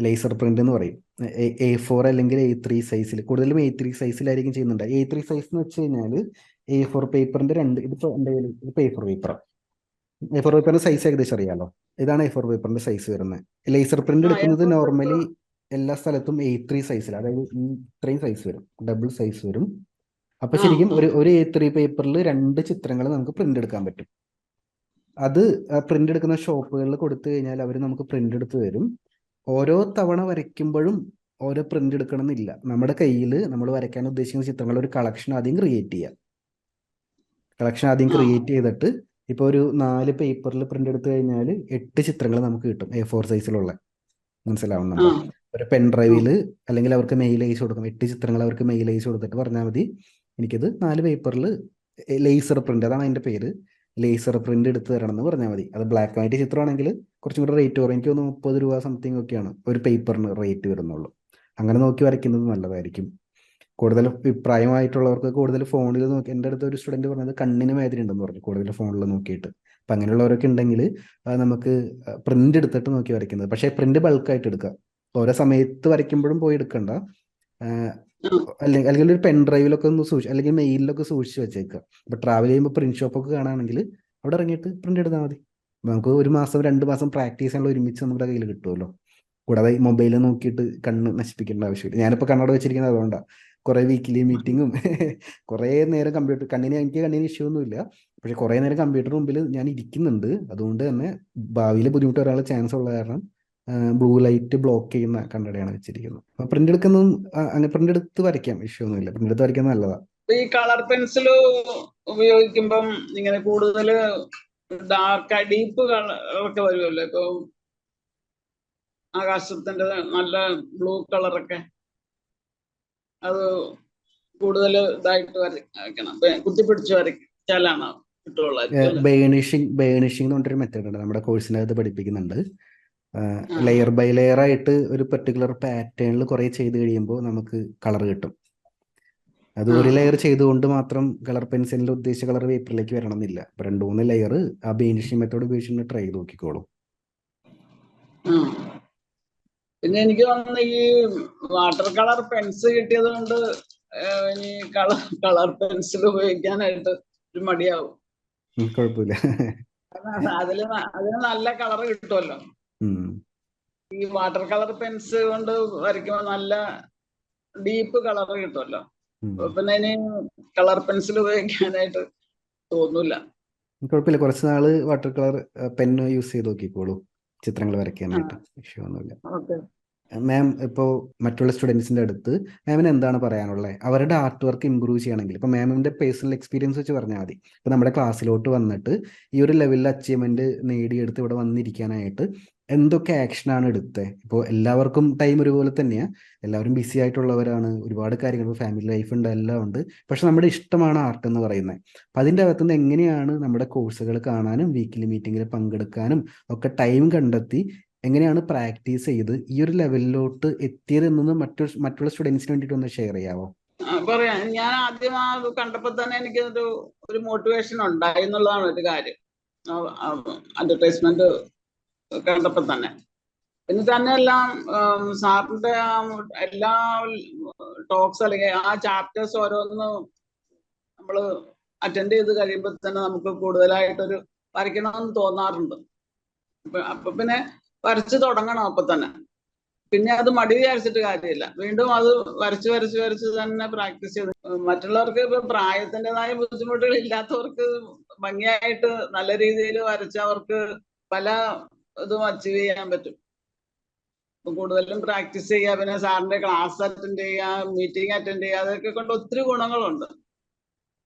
ലേസർ പ്രിന്റ് എന്ന് പറയും. A4 അല്ലെങ്കിൽ A3 സൈസിൽ, കൂടുതലും A3 സൈസിലായിരിക്കും ചെയ്യുന്നുണ്ട്. A3 സൈസ് എന്ന് വെച്ച് കഴിഞ്ഞാൽ A4 പേപ്പറിന്റെ ഇതിപ്പോൾ എൻ്റെ കയ്യിൽ ഇപ്പോൾ A4 പേപ്പറാണ്. A4 പേപ്പറിന്റെ സൈസ് ഏകദേശം അറിയാലോ. ഇതാണ് A4 പേപ്പറിന്റെ സൈസ് വരുന്നത്. ലേസർ പ്രിന്റ് എടുക്കുന്നത് നോർമലി എല്ലാ സ്ഥലത്തും A3 സൈസിൽ, അതായത് ഇത്രയും സൈസ് വരും, ഡബിൾ സൈസ് വരും. അപ്പൊ ശരിക്കും ഒരു A3 പേപ്പറിൽ 2 ചിത്രങ്ങൾ നമുക്ക് പ്രിന്റ് എടുക്കാൻ പറ്റും. അത് പ്രിന്റ് എടുക്കുന്ന ഷോപ്പുകളിൽ കൊടുത്തു കഴിഞ്ഞാൽ അവർ നമുക്ക് പ്രിന്റ് എടുത്ത് തരും. ഓരോ തവണ വരയ്ക്കുമ്പോഴും ഓരോ പ്രിന്റ് എടുക്കണം എന്നില്ല. നമ്മുടെ കയ്യിൽ നമ്മൾ വരയ്ക്കാൻ ഉദ്ദേശിക്കുന്ന ചിത്രങ്ങളുടെ ഒരു കളക്ഷൻ ആദ്യം ക്രിയേറ്റ് ചെയ്യുക. കളക്ഷൻ ആദ്യം ആ ക്രിയേറ്റ് ചെയ്തിട്ട് ഇപ്പോൾ ഒരു 4 പേപ്പറിൽ പ്രിന്റ് എടുത്തു കഴിഞ്ഞാൽ 8 ചിത്രങ്ങൾ നമുക്ക് കിട്ടും A4 സൈസിലുള്ള. ആ മനസ്സിലാവുന്നുണ്ടോ? ഒരു പെൻ ആ ഡ്രൈവിൽ അല്ലെങ്കിൽ അവർക്ക് മെയിൽ അയച്ചു കൊടുക്കും. 8 ചിത്രങ്ങൾ അവർക്ക് മെയിൽ അയച്ചു കൊടുത്തിട്ട് പറഞ്ഞാൽ മതി, എനിക്കിത് 4 പേപ്പറിൽ ലേസർ പ്രിന്റ്, അതാണ് അതിൻ്റെ പേര്, ലേസർ പ്രിന്റ് എടുത്ത് തരണം എന്ന് പറഞ്ഞാൽ മതി. അത് ബ്ലാക്ക് ആൻഡ് വൈറ്റ് ചിത്രമാണെങ്കിൽ കുറച്ചും കൂടെ റേറ്റ് കുറയും. എനിക്ക് തോന്നുന്നു 30 രൂപ സംതിങ് ഒക്കെയാണ് ഒരു പേപ്പറിന് റേറ്റ് വരുന്നുള്ളൂ. അങ്ങനെ നോക്കി വരയ്ക്കുന്നത് നല്ലതായിരിക്കും. കൂടുതൽ പ്രായമായിട്ടുള്ളവർക്ക് കൂടുതൽ ഫോണിൽ നോക്കി, എൻ്റെ അടുത്ത് ഒരു സ്റ്റുഡൻറ്റ് പറഞ്ഞത് കണ്ണിന് വേദന ഉണ്ടെന്ന് പറഞ്ഞു കൂടുതൽ ഫോണിൽ നോക്കിയിട്ട്. അപ്പം അങ്ങനെയുള്ളവരൊക്കെ ഉണ്ടെങ്കിൽ നമുക്ക് പ്രിന്റ് എടുത്തിട്ട് നോക്കി വരയ്ക്കുന്നത്. പക്ഷേ പ്രിന്റ് ബൾക്കായിട്ട് എടുക്കുക, ഓരോ സമയത്ത് വരയ്ക്കുമ്പോഴും പോയി എടുക്കണ്ട. അല്ലെങ്കിൽ ഒരു പെൻ ഡ്രൈവിലൊക്കെ ഒന്ന് അല്ലെങ്കിൽ മെയിലിലൊക്കെ സൂക്ഷിച്ച് വെച്ചേക്കുക. അപ്പോൾ ട്രാവൽ ചെയ്യുമ്പോൾ പ്രിന്റ് ഷോപ്പൊക്കെ കാണുകയാണെങ്കിൽ അവിടെ ഇറങ്ങിയിട്ട് പ്രിന്റ് എടുത്താൽ മതി. നമുക്ക് 1 മാസം 2 മാസം പ്രാക്ടീസ് ചെയ്യാനുള്ള ഒരുമിച്ച് നമ്മുടെ കയ്യിൽ കിട്ടുമല്ലോ. കൂടാതെ മൊബൈലിൽ നോക്കിയിട്ട് കണ്ണ് നശിപ്പിക്കേണ്ട ആവശ്യമില്ല. ഞാനിപ്പോൾ കണ്ണട വെച്ചിരിക്കുന്നത് അതുകൊണ്ടാണ്. കുറേ വീക്കിലി മീറ്റിങ്ങും കുറേ നേരം എനിക്ക് കണ്ണിന് ഇഷ്യൂ ഒന്നുമില്ല. പക്ഷെ കുറേ നേരം കമ്പ്യൂട്ടർ മുമ്പിൽ ഞാൻ ഇരിക്കുന്നുണ്ട്. അതുകൊണ്ട് തന്നെ ഭാവിയിൽ ബുദ്ധിമുട്ട് വരാനുള്ള ചാൻസ് ഉള്ള കാരണം ബ്ലൂ ലൈറ്റ് ബ്ലോക്ക് ചെയ്യുന്ന കണ്ണടയാണ് വെച്ചിരിക്കുന്നത്. അപ്പോൾ പ്രിന്റ് എടുക്കുന്നതും അങ്ങനെ പ്രിന്റ് എടുത്ത് വരയ്ക്കാം, ഇഷ്യൂ ഒന്നുമില്ല. പ്രിന്റ് എടുത്ത് വരയ്ക്കുന്നത് നല്ലതാണ്. ഈ കളർ പെൻസിൽ ഉപയോഗിക്കുമ്പം ഇങ്ങനെ കൂടുതൽ ഡാർക്ക് ഡീപ്പ് കളറൊക്കെ വരുമല്ലോ. ഇപ്പൊ ആകാശത്തിന്റെ നല്ല ബ്ലൂ കളറൊക്കെ, അത് കൂടുതൽ ഇതായിട്ട് വരയ്ക്കണം, കുത്തിപ്പിടിച്ച് വരച്ചാലാണ് കിട്ടുള്ളായിരിക്കും. ബേണിഷിങ് എന്ന് പറഞ്ഞൊരു മെത്തേഡ് ഉണ്ട്, നമ്മുടെ കോഴ്സിനകത്ത് പഠിപ്പിക്കുന്നുണ്ട്. ലെയർ ബൈ ലെയർ ആയിട്ട് ഒരു പെർട്ടിക്കുലർ പാറ്റേണിൽ കുറേ ചെയ്ത് കഴിയുമ്പോൾ നമുക്ക് കളർ കിട്ടും. അത് ഒരു ലെയർ ചെയ്തുകൊണ്ട് മാത്രം കളർ പെൻസിലിന്റെ ഉദ്ദേശിച്ച കളർ പേപ്പറിലേക്ക് വരണം എന്നില്ല. 2-3 ലെയർ ആ ബേണിഷിങ് മെത്തേഡ് ഉപയോഗിച്ച് ട്രൈ ചെയ്ത് നോക്കിക്കോളും. പിന്നെ എനിക്ക് തോന്നുന്നു ഈ വാട്ടർ കളർ പെൻസ് കിട്ടിയത് കൊണ്ട് ഇനി കളർ പെൻസിൽ ഉപയോഗിക്കാനായിട്ട് ഒരു മടിയാവും. കുഴപ്പമില്ല, അതിന് നല്ല കളർ കിട്ടുമല്ലോ. ഈ വാട്ടർ കളർ പെൻസ് കൊണ്ട് വരയ്ക്കുമ്പോൾ നല്ല ഡീപ്പ് കളർ കിട്ടുമല്ലോ. പിന്നെ ഇനി കളർ പെൻസിൽ ഉപയോഗിക്കാനായിട്ട് തോന്നൂല. കുഴപ്പമില്ല, കുറച്ച് നാള് വാട്ടർ കളർ പെന്ന് യൂസ് ചെയ്ത് നോക്കിക്കോളൂ ചിത്രങ്ങൾ വരയ്ക്കാനായിട്ട്. ഇഷ്യൂ ഒന്നുമില്ല. മാം, ഇപ്പോൾ മറ്റുള്ള സ്റ്റുഡൻസിൻ്റെ അടുത്ത് മാമിന് എന്താണ് പറയാനുള്ളത്? അവരുടെ ആർട്ട് വർക്ക് ഇമ്പ്രൂവ് ചെയ്യണമെങ്കിൽ ഇപ്പോൾ മാമിൻ്റെ പേഴ്സണൽ എക്സ്പീരിയൻസ് വെച്ച് പറഞ്ഞാൽ മതി. ഇപ്പോൾ നമ്മുടെ ക്ലാസ്സിലോട്ട് വന്നിട്ട് ഈ ഒരു ലെവലിൽ അച്ചീവ്മെൻറ്റ് നേടിയെടുത്ത് ഇവിടെ വന്നിരിക്കാനായിട്ട് എന്തൊക്കെ ആക്ഷനാണ് എടുത്തത്? ഇപ്പോൾ എല്ലാവർക്കും ടൈം ഒരുപോലെ തന്നെയാണ്, എല്ലാവരും ബിസി ആയിട്ടുള്ളവരാണ്, ഒരുപാട് കാര്യങ്ങൾ, ഫാമിലി ലൈഫ് ഉണ്ട്, എല്ലാം ഉണ്ട്. പക്ഷെ നമ്മുടെ ഇഷ്ടമാണ് ആർട്ട് എന്ന് പറയുന്നത്. അപ്പം അതിൻ്റെ അകത്തുനിന്ന് എങ്ങനെയാണ് നമ്മുടെ കോഴ്സുകൾ കാണാനും വീക്കിലി മീറ്റിങ്ങിൽ പങ്കെടുക്കാനും ഒക്കെ ടൈം കണ്ടെത്തി എങ്ങനെയാണ് പ്രാക്ടീസ് ചെയ്ത് ഈ ഒരു ലെവലിലോട്ട് എത്തിയതെന്ന് മറ്റുള്ള സ്റ്റുഡൻസിന് വേണ്ടിയിട്ട് ഒന്ന് ഷെയർ ചെയ്യാവോ? പറയാം. ഞാൻ ആദ്യം അത് കണ്ടപ്പോൾ തന്നെ എനിക്ക് ഒരു മോട്ടിവേഷൻ ഉണ്ടായി എന്നുള്ളതാണ് ഒരു കാര്യം. അഡ്വർടൈസ്മെന്റ് കണ്ടപ്പോൾ തന്നെ. പിന്നെ തന്നെ എല്ലാം സാറിന്റെ എല്ലാ ടോക്സ് അല്ലെങ്കിൽ ആ ചാപ്റ്റേഴ്സ് ഓരോന്ന് നമ്മൾ അറ്റൻഡ് ചെയ്ത് കഴിയുമ്പോൾ തന്നെ നമുക്ക് കൂടുതലായിട്ടൊരു വരയ്ക്കണമെന്ന് തോന്നാറുണ്ട്. അപ്പൊ പിന്നെ വരച്ച് തുടങ്ങണം അപ്പൊ തന്നെ. പിന്നെ അത് മടി വിചാരിച്ചിട്ട് കാര്യമില്ല, വീണ്ടും അത് വരച്ച് തന്നെ പ്രാക്ടീസ് ചെയ്ത്. മറ്റുള്ളവർക്ക് ഇപ്പൊ പ്രായത്തിൻ്റെതായ ബുദ്ധിമുട്ടുകൾ ഇല്ലാത്തവർക്ക് ഭംഗിയായിട്ട് നല്ല രീതിയിൽ വരച്ച് അവർക്ക് പല ഇതും അച്ചീവ് ചെയ്യാൻ പറ്റും. കൂടുതലും പ്രാക്ടീസ് ചെയ്യുക, പിന്നെ സാറിന്റെ ക്ലാസ് അറ്റൻഡ് ചെയ്യുക, മീറ്റിംഗ് അറ്റൻഡ് ചെയ്യുക, അതൊക്കെ കൊണ്ട് ഒത്തിരി ഗുണങ്ങളുണ്ട്.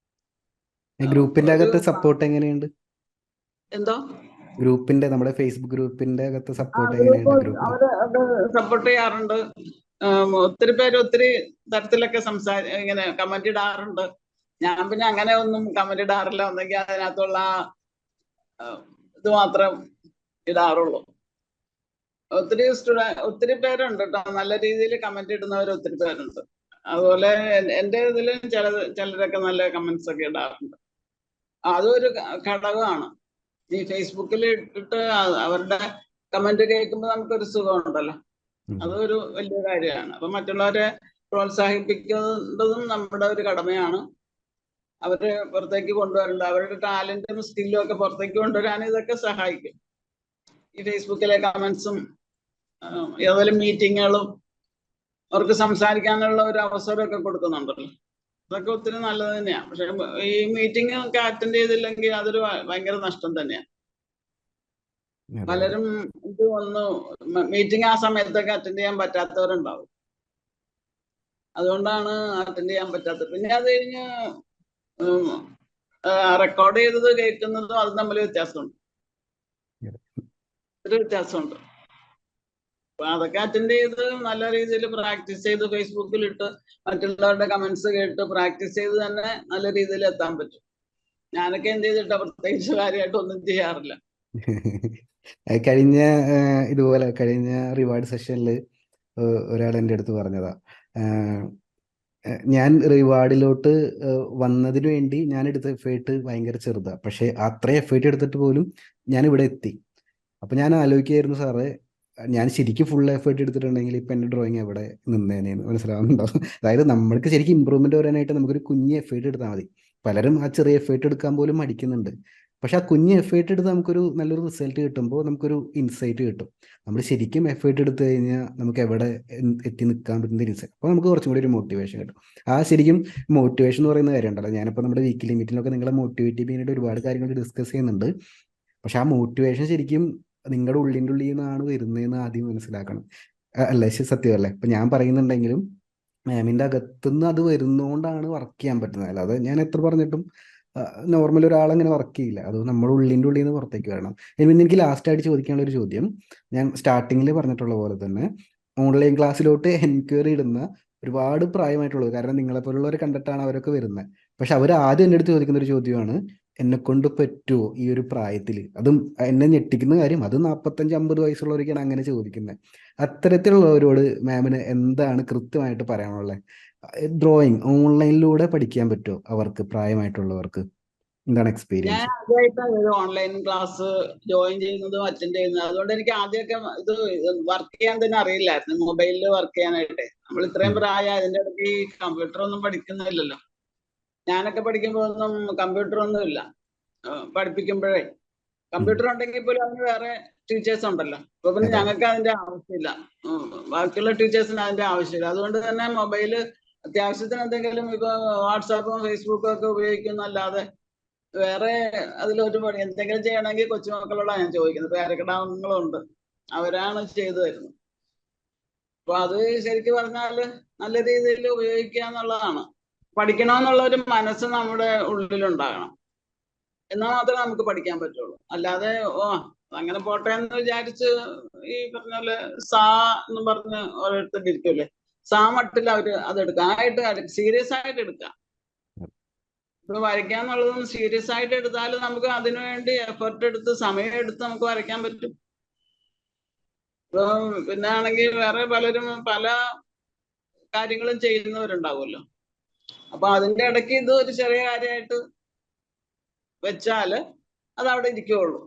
ഗ്രൂപ്പിന്റെ അകത്ത് സപ്പോർട്ട് എങ്ങനെയുണ്ട്? എന്തോ ഗ്രൂപ്പിന്റെ, നമ്മുടെ ഫേസ്ബുക്ക് ഗ്രൂപ്പിന്റെ അകത്ത് സപ്പോർട്ട് എങ്ങനെയുണ്ട്? അവര് സപ്പോർട്ട് ചെയ്യാറുണ്ട്. ഒത്തിരി പേര് ഒത്തിരി തരത്തിലൊക്കെ ഇങ്ങനെ കമന്റ് ഇടാറുണ്ട്. ഞാൻ പിന്നെ അങ്ങനെ ഒന്നും കമന്റ് ഇടാറില്ല. ഒന്നെങ്കിൽ അതിനകത്തുള്ള ഇത് മാത്രം ഇടാറുള്ളൂ. ഒത്തിരി പേരുണ്ട് കേട്ടോ, നല്ല രീതിയിൽ കമന്റ് ഇടുന്നവർ ഒത്തിരി പേരുണ്ട്. അതുപോലെ എൻ്റെ ഇതിലും ചിലരൊക്കെ നല്ല കമന്റ്സ് ഒക്കെ ഇടാറുണ്ട്. അതൊരു ഘടകമാണ്. ഈ ഫേസ്ബുക്കിൽ ഇട്ടിട്ട് അവരുടെ കമന്റ് കേൾക്കുമ്പോൾ നമുക്കൊരു സുഖമുണ്ടല്ലോ, അതൊരു വലിയ കാര്യമാണ്. അപ്പൊ മറ്റുള്ളവരെ പ്രോത്സാഹിപ്പിക്കുന്നതും നമ്മുടെ ഒരു കടമയാണ്. അവരെ പുറത്തേക്ക് കൊണ്ടുവരേണ്ടത്, അവരുടെ ടാലന്റും സ്കില്ലും ഒക്കെ പുറത്തേക്ക് കൊണ്ടുവരാൻ ഇതൊക്കെ സഹായിക്കും. ഈ ഫേസ്ബുക്കിലെ കമന്റ്സും ഏതെങ്കിലും മീറ്റിങ്ങുകളും അവർക്ക് സംസാരിക്കാനുള്ള ഒരു അവസരമൊക്കെ കൊടുക്കുന്നുണ്ടല്ലോ, അതൊക്കെ ഒത്തിരി നല്ലത് തന്നെയാണ്. പക്ഷെ ഈ മീറ്റിംഗ് ഒക്കെ അറ്റൻഡ് ചെയ്തില്ലെങ്കിൽ അതൊരു ഭയങ്കര നഷ്ടം തന്നെയാണ്. അതെ അതെ. പലരും ഇത് വന്നു മീറ്റിംഗ് ആ സമയത്തൊക്കെ അറ്റൻഡ് ചെയ്യാൻ പറ്റാത്തവരുണ്ടാവും. അതുകൊണ്ടാണ് അറ്റൻഡ് ചെയ്യാൻ പറ്റാത്തത്. പിന്നെ അത് കഴിഞ്ഞ് റെക്കോർഡ് ചെയ്തത് കേൾക്കുന്നതും അത് തമ്മിൽ വ്യത്യാസമുണ്ട്, ഒരു വ്യത്യാസമുണ്ട്. അപ്പൊ അതൊക്കെ അറ്റൻഡ് ചെയ്ത് നല്ല രീതിയിൽ പ്രാക്ടീസ് ചെയ്ത് ഫേസ്ബുക്കിലിട്ട് മറ്റുള്ളവരുടെ കമന്റ്സ് കേട്ട് പ്രാക്ടീസ് ചെയ്ത് തന്നെ നല്ല രീതിയിൽ എത്താൻ പറ്റും. ഞാനൊക്കെ എന്ത് ചെയ്തിട്ടാ പ്രത്യേകിച്ച് കാര്യമായിട്ട് ഒന്നും ചെയ്യാറില്ല. കഴിഞ്ഞ ഇതുപോലെ കഴിഞ്ഞ റിവാർഡ് സെഷനിൽ ഒരാൾ എൻ്റെ അടുത്ത് പറഞ്ഞതാ, ഞാൻ റിവാർഡിലോട്ട് വന്നതിന് വേണ്ടി ഞാൻ എടുത്ത എഫേർട്ട് ഭയങ്കര ചെറുതാ, പക്ഷെ അത്രയും എഫേർട്ട് എടുത്തിട്ട് പോലും ഞാൻ ഇവിടെ എത്തി. അപ്പൊ ഞാൻ ആലോചിക്കായിരുന്നു, സാറേ ഞാൻ ശരിക്കും ഫുൾ എഫേർട്ട് എടുത്തിട്ടുണ്ടെങ്കിൽ ഇപ്പൊ എന്റെ ഡ്രോയിങ് എവിടെ നിന്നേനെന്ന് മനസ്സിലാവുന്നുണ്ടോ? അതായത് നമ്മൾക്ക് ശരിക്കും ഇമ്പ്രൂവ്മെന്റ് വരാനായിട്ട് നമുക്കൊരു കുഞ്ഞ് എഫേർട്ട് എടുത്താൽ മതി. പലരും ആ ചെറിയ എഫേർട്ട് എടുക്കാൻ പോലും മടിക്കുന്നുണ്ട്. പക്ഷെ ആ കുഞ്ഞ് എഫേർട്ട് എടുത്ത് നമുക്കൊരു നല്ലൊരു റിസൾട്ട് കിട്ടുമ്പോൾ നമുക്കൊരു ഇൻസൈറ്റ് കിട്ടും. നമ്മൾ ശരിക്കും എഫേർട്ട് എടുത്തു കഴിഞ്ഞാൽ നമുക്ക് എവിടെ എത്തി നിൽക്കാൻ പറ്റുന്ന ഇൻസൈറ്റ്, അപ്പോൾ നമുക്ക് കുറച്ചും കൂടി ഒരു മോട്ടിവേഷൻ കിട്ടും. ആ ശരിക്കും മോട്ടിവേഷൻ എന്ന് പറയുന്ന കാര്യം ഉണ്ടല്ലോ, ഞാനിപ്പോൾ നമ്മുടെ വീക്കിലി മീറ്റിങ്ങിലൊക്കെ നിങ്ങളെ മോട്ടിവേറ്റ് ചെയ്യാനായിട്ട് ഒരുപാട് കാര്യങ്ങൾ ഡിസ്കസ് ചെയ്യുന്നുണ്ട്. പക്ഷെ ആ മോട്ടിവേഷൻ ശരിക്കും നിങ്ങളുടെ ഉള്ളിൻ്റെ ഉള്ളിൽ നിന്നാണ് വരുന്നതെന്ന് ആദ്യം മനസ്സിലാക്കണം. അല്ലേ, സത്യമല്ലേ? ഇപ്പം ഞാൻ പറയുന്നുണ്ടെങ്കിലും മാമിൻ്റെ അകത്തുനിന്ന് അത് വരുന്നതുകൊണ്ടാണ് വർക്ക് ചെയ്യാൻ പറ്റുന്നത്. അല്ലാതെ ഞാൻ എത്ര പറഞ്ഞിട്ടും നോർമൽ ഒരാളങ്ങനെ വർക്ക് ചെയ്യില്ല. അത് നമ്മുടെ ഉള്ളിൻ്റെ ഉള്ളിൽ നിന്ന് പുറത്തേക്ക് വരണം. പിന്നെ എനിക്ക് ലാസ്റ്റായിട്ട് ചോദിക്കാനുള്ള ഒരു ചോദ്യം, ഞാൻ സ്റ്റാർട്ടിങ്ങിൽ പറഞ്ഞിട്ടുള്ള പോലെ തന്നെ ഓൺലൈൻ ക്ലാസ്സിലോട്ട് എൻക്വയറി ഇടുന്ന ഒരുപാട് പ്രായമായിട്ടുള്ളത്, കാരണം നിങ്ങളെപ്പോലുള്ളവരെ കണ്ടിട്ടാണ് അവരൊക്കെ വരുന്നത്. പക്ഷെ അവർ ആദ്യം എൻ്റെ അടുത്ത് ചോദിക്കുന്ന ഒരു ചോദ്യമാണ്, എന്നെ കൊണ്ട് പറ്റുമോ ഈ ഒരു പ്രായത്തിൽ? അതും എന്നെ ഞെട്ടിക്കുന്ന കാര്യം, അത് 45-50 വയസ്സുള്ളവരൊക്കെയാണ് അങ്ങനെ ചോദിക്കുന്നത്. അത്തരത്തിലുള്ളവരോട് മാമിന് എന്താണ് കൃത്യമായിട്ട് പറയാനുള്ളത്? ഡ്രോയിങ് ഓൺലൈനിലൂടെ പഠിക്കാൻ പറ്റുമോ അവർക്ക്, പ്രായമായിട്ടുള്ളവർക്ക്? എന്താണ് ഞാൻ എക്സ്പീരിയൻസ്? ആദ്യമായിട്ടാണ് ഒരു ഓൺലൈൻ ക്ലാസ് ജോയിൻ ചെയ്യുന്നതും അറ്റൻഡ് ചെയ്യുന്നതും. അതുകൊണ്ട് എനിക്ക് ആദ്യമൊക്കെ ഇത് വർക്ക് ചെയ്യാൻ തന്നെ അറിയില്ലായിരുന്നു, മൊബൈലിൽ വർക്ക് ചെയ്യാനായിട്ട്. നമ്മൾ ഇത്രയും പ്രായം അതിന്റെ ഇടയ്ക്ക് ഈ കമ്പ്യൂട്ടർ ഒന്നും പഠിക്കുന്നില്ലല്ലോ. ഞാനൊക്കെ പഠിക്കുമ്പോൾ ഒന്നും കമ്പ്യൂട്ടർ ഒന്നും ഇല്ല. പഠിപ്പിക്കുമ്പോഴേ കമ്പ്യൂട്ടർ ഉണ്ടെങ്കിൽ പോലും അതിന് വേറെ ടീച്ചേഴ്സ് ഉണ്ടല്ലോ. അപ്പൊ പിന്നെ അതെ ഞങ്ങൾക്ക് അതിന്റെ ആവശ്യമില്ല, ബാക്കിയുള്ള ടീച്ചേഴ്സിന് അതിന്റെ ആവശ്യമില്ല. അതുകൊണ്ട് തന്നെ മൊബൈല് അത്യാവശ്യത്തിന് എന്തെങ്കിലും ഇപ്പൊ വാട്സാപ്പും ഫേസ്ബുക്കും ഒക്കെ ഉപയോഗിക്കുന്നല്ലാതെ വേറെ അതിലൊരു പണി എന്തെങ്കിലും ചെയ്യണമെങ്കിൽ കൊച്ചുമക്കളോടാണ് ഞാൻ ചോദിക്കുന്നത്. പേരക്കിടാങ്ങളുണ്ട്, അവരാണ് ചെയ്തു തരുന്നത്. അപ്പൊ അത് ശരിക്കും പറഞ്ഞാല് നല്ല രീതിയിൽ ഉപയോഗിക്കുക എന്നുള്ളതാണ്. പഠിക്കണമെന്നുള്ള ഒരു മനസ്സ് നമ്മുടെ ഉള്ളിലുണ്ടാകണം, എന്നാൽ മാത്രമേ നമുക്ക് പഠിക്കാൻ പറ്റുള്ളൂ. അല്ലാതെ അങ്ങനെ പോട്ടെ എന്ന് വിചാരിച്ച് ഈ പറഞ്ഞ പോലെ സാ എന്ന് പറഞ്ഞ് ഓരോരുത്തർ ഇരിക്കൂലേ, സാ മട്ടിൽ അവര് അതെടുക്കാം, സീരിയസ് ആയിട്ട് എടുക്കാം. ഇപ്പൊ വരയ്ക്കാന്നുള്ളതൊന്നും സീരിയസ് ആയിട്ട് എടുത്താൽ നമുക്ക് അതിനുവേണ്ടി എഫർട്ട് എടുത്ത് സമയം എടുത്ത് നമുക്ക് വരയ്ക്കാൻ പറ്റും. ഇപ്പൊ പിന്നെ ആണെങ്കിൽ വേറെ പലരും പല കാര്യങ്ങളും ചെയ്യുന്നവരുണ്ടാവുമല്ലോ. അപ്പൊ അതിന്റെ ഇടയ്ക്ക് ഇത് ഒരു ചെറിയ കാര്യമായിട്ട് വെച്ചാല് അത് അവിടെ ഇരിക്കുള്ളൂ.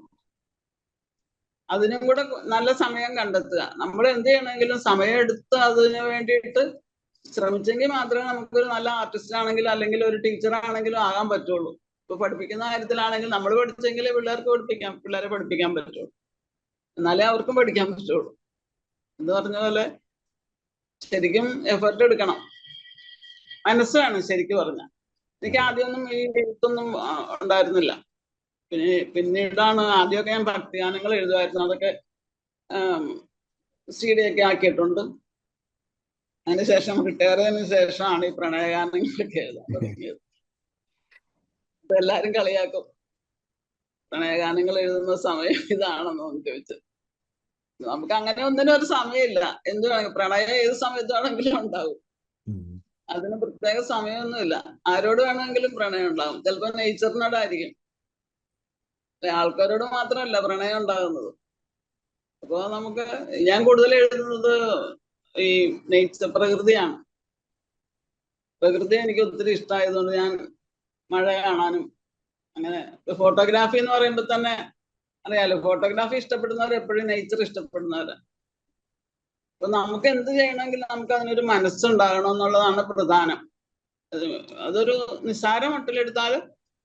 അതിനും കൂടെ നല്ല സമയം കണ്ടെത്തുക. നമ്മൾ എന്ത് ചെയ്യണമെങ്കിലും സമയം എടുത്ത് അതിന് വേണ്ടിയിട്ട് ശ്രമിച്ചെങ്കിൽ മാത്രമേ നമുക്കൊരു നല്ല ആർട്ടിസ്റ്റ് ആണെങ്കിലും അല്ലെങ്കിൽ ഒരു ടീച്ചർ ആണെങ്കിലും ആകാൻ പറ്റുള്ളൂ. ഇപ്പൊ പഠിപ്പിക്കുന്ന കാര്യത്തിലാണെങ്കിൽ നമ്മൾ പഠിച്ചെങ്കിലേ പിള്ളേരെ പഠിപ്പിക്കാൻ പറ്റുള്ളൂ, എന്നാലേ അവർക്കും പഠിക്കാൻ പറ്റുള്ളൂ. എന്ന് പറഞ്ഞ പോലെ ശരിക്കും എഫർട്ട് എടുക്കണം, മനസ്സ് വേണം ശരിക്കും പറഞ്ഞാൽ. എനിക്ക് ആദ്യമൊന്നും ഈ എഴുത്തൊന്നും ഉണ്ടായിരുന്നില്ല. പിന്നീടാണ്, ആദ്യമൊക്കെ ഞാൻ ഭക്തിഗാനങ്ങൾ എഴുതുമായിരുന്നു, അതൊക്കെ CD ഒക്കെ ആക്കിയിട്ടുണ്ട്. അതിനുശേഷം റിട്ടയർ ചെയ്തതിനു ശേഷമാണ് ഈ പ്രണയഗാനങ്ങളൊക്കെ എഴുതാൻ തുടങ്ങിയത്. ഇപ്പൊ എല്ലാരും കളിയാക്കും, പ്രണയഗാനങ്ങൾ എഴുതുന്ന സമയം ഇതാണെന്നോ എന്ന് ചോദിച്ചു. നമുക്ക് അങ്ങനെ ഒന്നിനും ഒരു സമയമില്ല. എന്ത് പ്രണയം ഏത് സമയത്ത് വേണമെങ്കിലും ഉണ്ടാവും, അതിന് പ്രത്യേക സമയമൊന്നുമില്ല. ആരോട് വേണമെങ്കിലും പ്രണയം ഉണ്ടാകും. ചിലപ്പോ നേച്ചറിനോടായിരിക്കും, ആൾക്കാരോട് മാത്രമല്ല പ്രണയം ഉണ്ടാകുന്നത്. അപ്പൊ ഞാൻ കൂടുതൽ എഴുതുന്നത് ഈ പ്രകൃതിയാണ്. പ്രകൃതി എനിക്ക് ഒത്തിരി ഇഷ്ടമായതുകൊണ്ട് ഞാൻ മഴ കാണാനും അങ്ങനെ. ഫോട്ടോഗ്രാഫി എന്ന് പറയുമ്പോൾ തന്നെ അറിയാലോ, ഫോട്ടോഗ്രാഫി ഇഷ്ടപ്പെടുന്നവർ എപ്പോഴും നേച്ചർ ഇഷ്ടപ്പെടുന്നവരാ. അപ്പൊ നമുക്ക് എന്ത് ചെയ്യണമെങ്കിലും നമുക്ക് അതിനൊരു മനസ്സുണ്ടാകണം എന്നുള്ളതാണ് പ്രധാനം. അതൊരു നിസ്സാര മട്ടിലെടുത്താൽ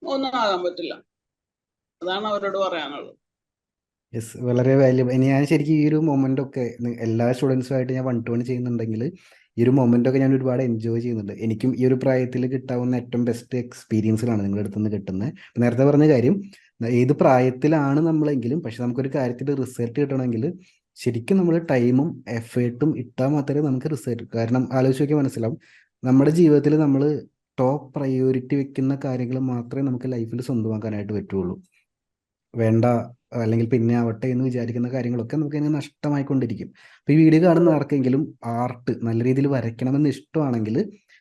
ഒന്നും ആകാൻ പറ്റില്ല. അതാണ് അവരോട് പറയാനുള്ളത്. യെസ്, വളരെ വാല്യബിൾ. ഇനി ഞാൻ ശരിക്കും ഈ ഒരു മൊമെന്റ് ഒക്കെ എല്ലാ സ്റ്റുഡൻസുമായിട്ട് ഞാൻ 1-to-1 ചെയ്യുന്നുണ്ടെങ്കിൽ ഈ ഒരു മൊമെന്റ് ഒക്കെ ഞാൻ ഒരുപാട് എൻജോയ് ചെയ്യുന്നുണ്ട്. എനിക്കും ഈ ഒരു പ്രായത്തിൽ കിട്ടാവുന്ന ഏറ്റവും ബെസ്റ്റ് എക്സ്പീരിയൻസിലാണ് നിങ്ങളുടെ അടുത്ത് നിന്ന് കിട്ടുന്നത്. നേരത്തെ പറഞ്ഞ കാര്യം, ഏത് പ്രായത്തിലാണ് നമ്മളെങ്കിലും, പക്ഷെ നമുക്കൊരു കാര്യത്തിൽ റിസൾട്ട് കിട്ടണമെങ്കിൽ ശരിക്കും നമ്മൾ ടൈമും എഫേർട്ടും ഇട്ടാൽ മാത്രമേ നമുക്ക് റിസൾട്ട്. കാരണം ആലോചിച്ച് നോക്കിയാൽ മനസ്സിലാവും, നമ്മുടെ ജീവിതത്തിൽ നമ്മൾ ടോപ്പ് പ്രയോറിറ്റി വെക്കുന്ന കാര്യങ്ങൾ മാത്രമേ നമുക്ക് ലൈഫിൽ സ്വന്തമാക്കാനായിട്ട് പറ്റുള്ളൂ. വേണ്ട, അല്ലെങ്കിൽ പിന്നെ ആവട്ടെ എന്ന് വിചാരിക്കുന്ന കാര്യങ്ങളൊക്കെ നമുക്ക് ഇങ്ങനെ നഷ്ടമായിക്കൊണ്ടിരിക്കും. അപ്പോൾ ഈ വീഡിയോ കാണുന്ന ആർക്കെങ്കിലും ആർട്ട് നല്ല രീതിയിൽ വരയ്ക്കണമെന്ന് ഇഷ്ടമാണെങ്കിൽ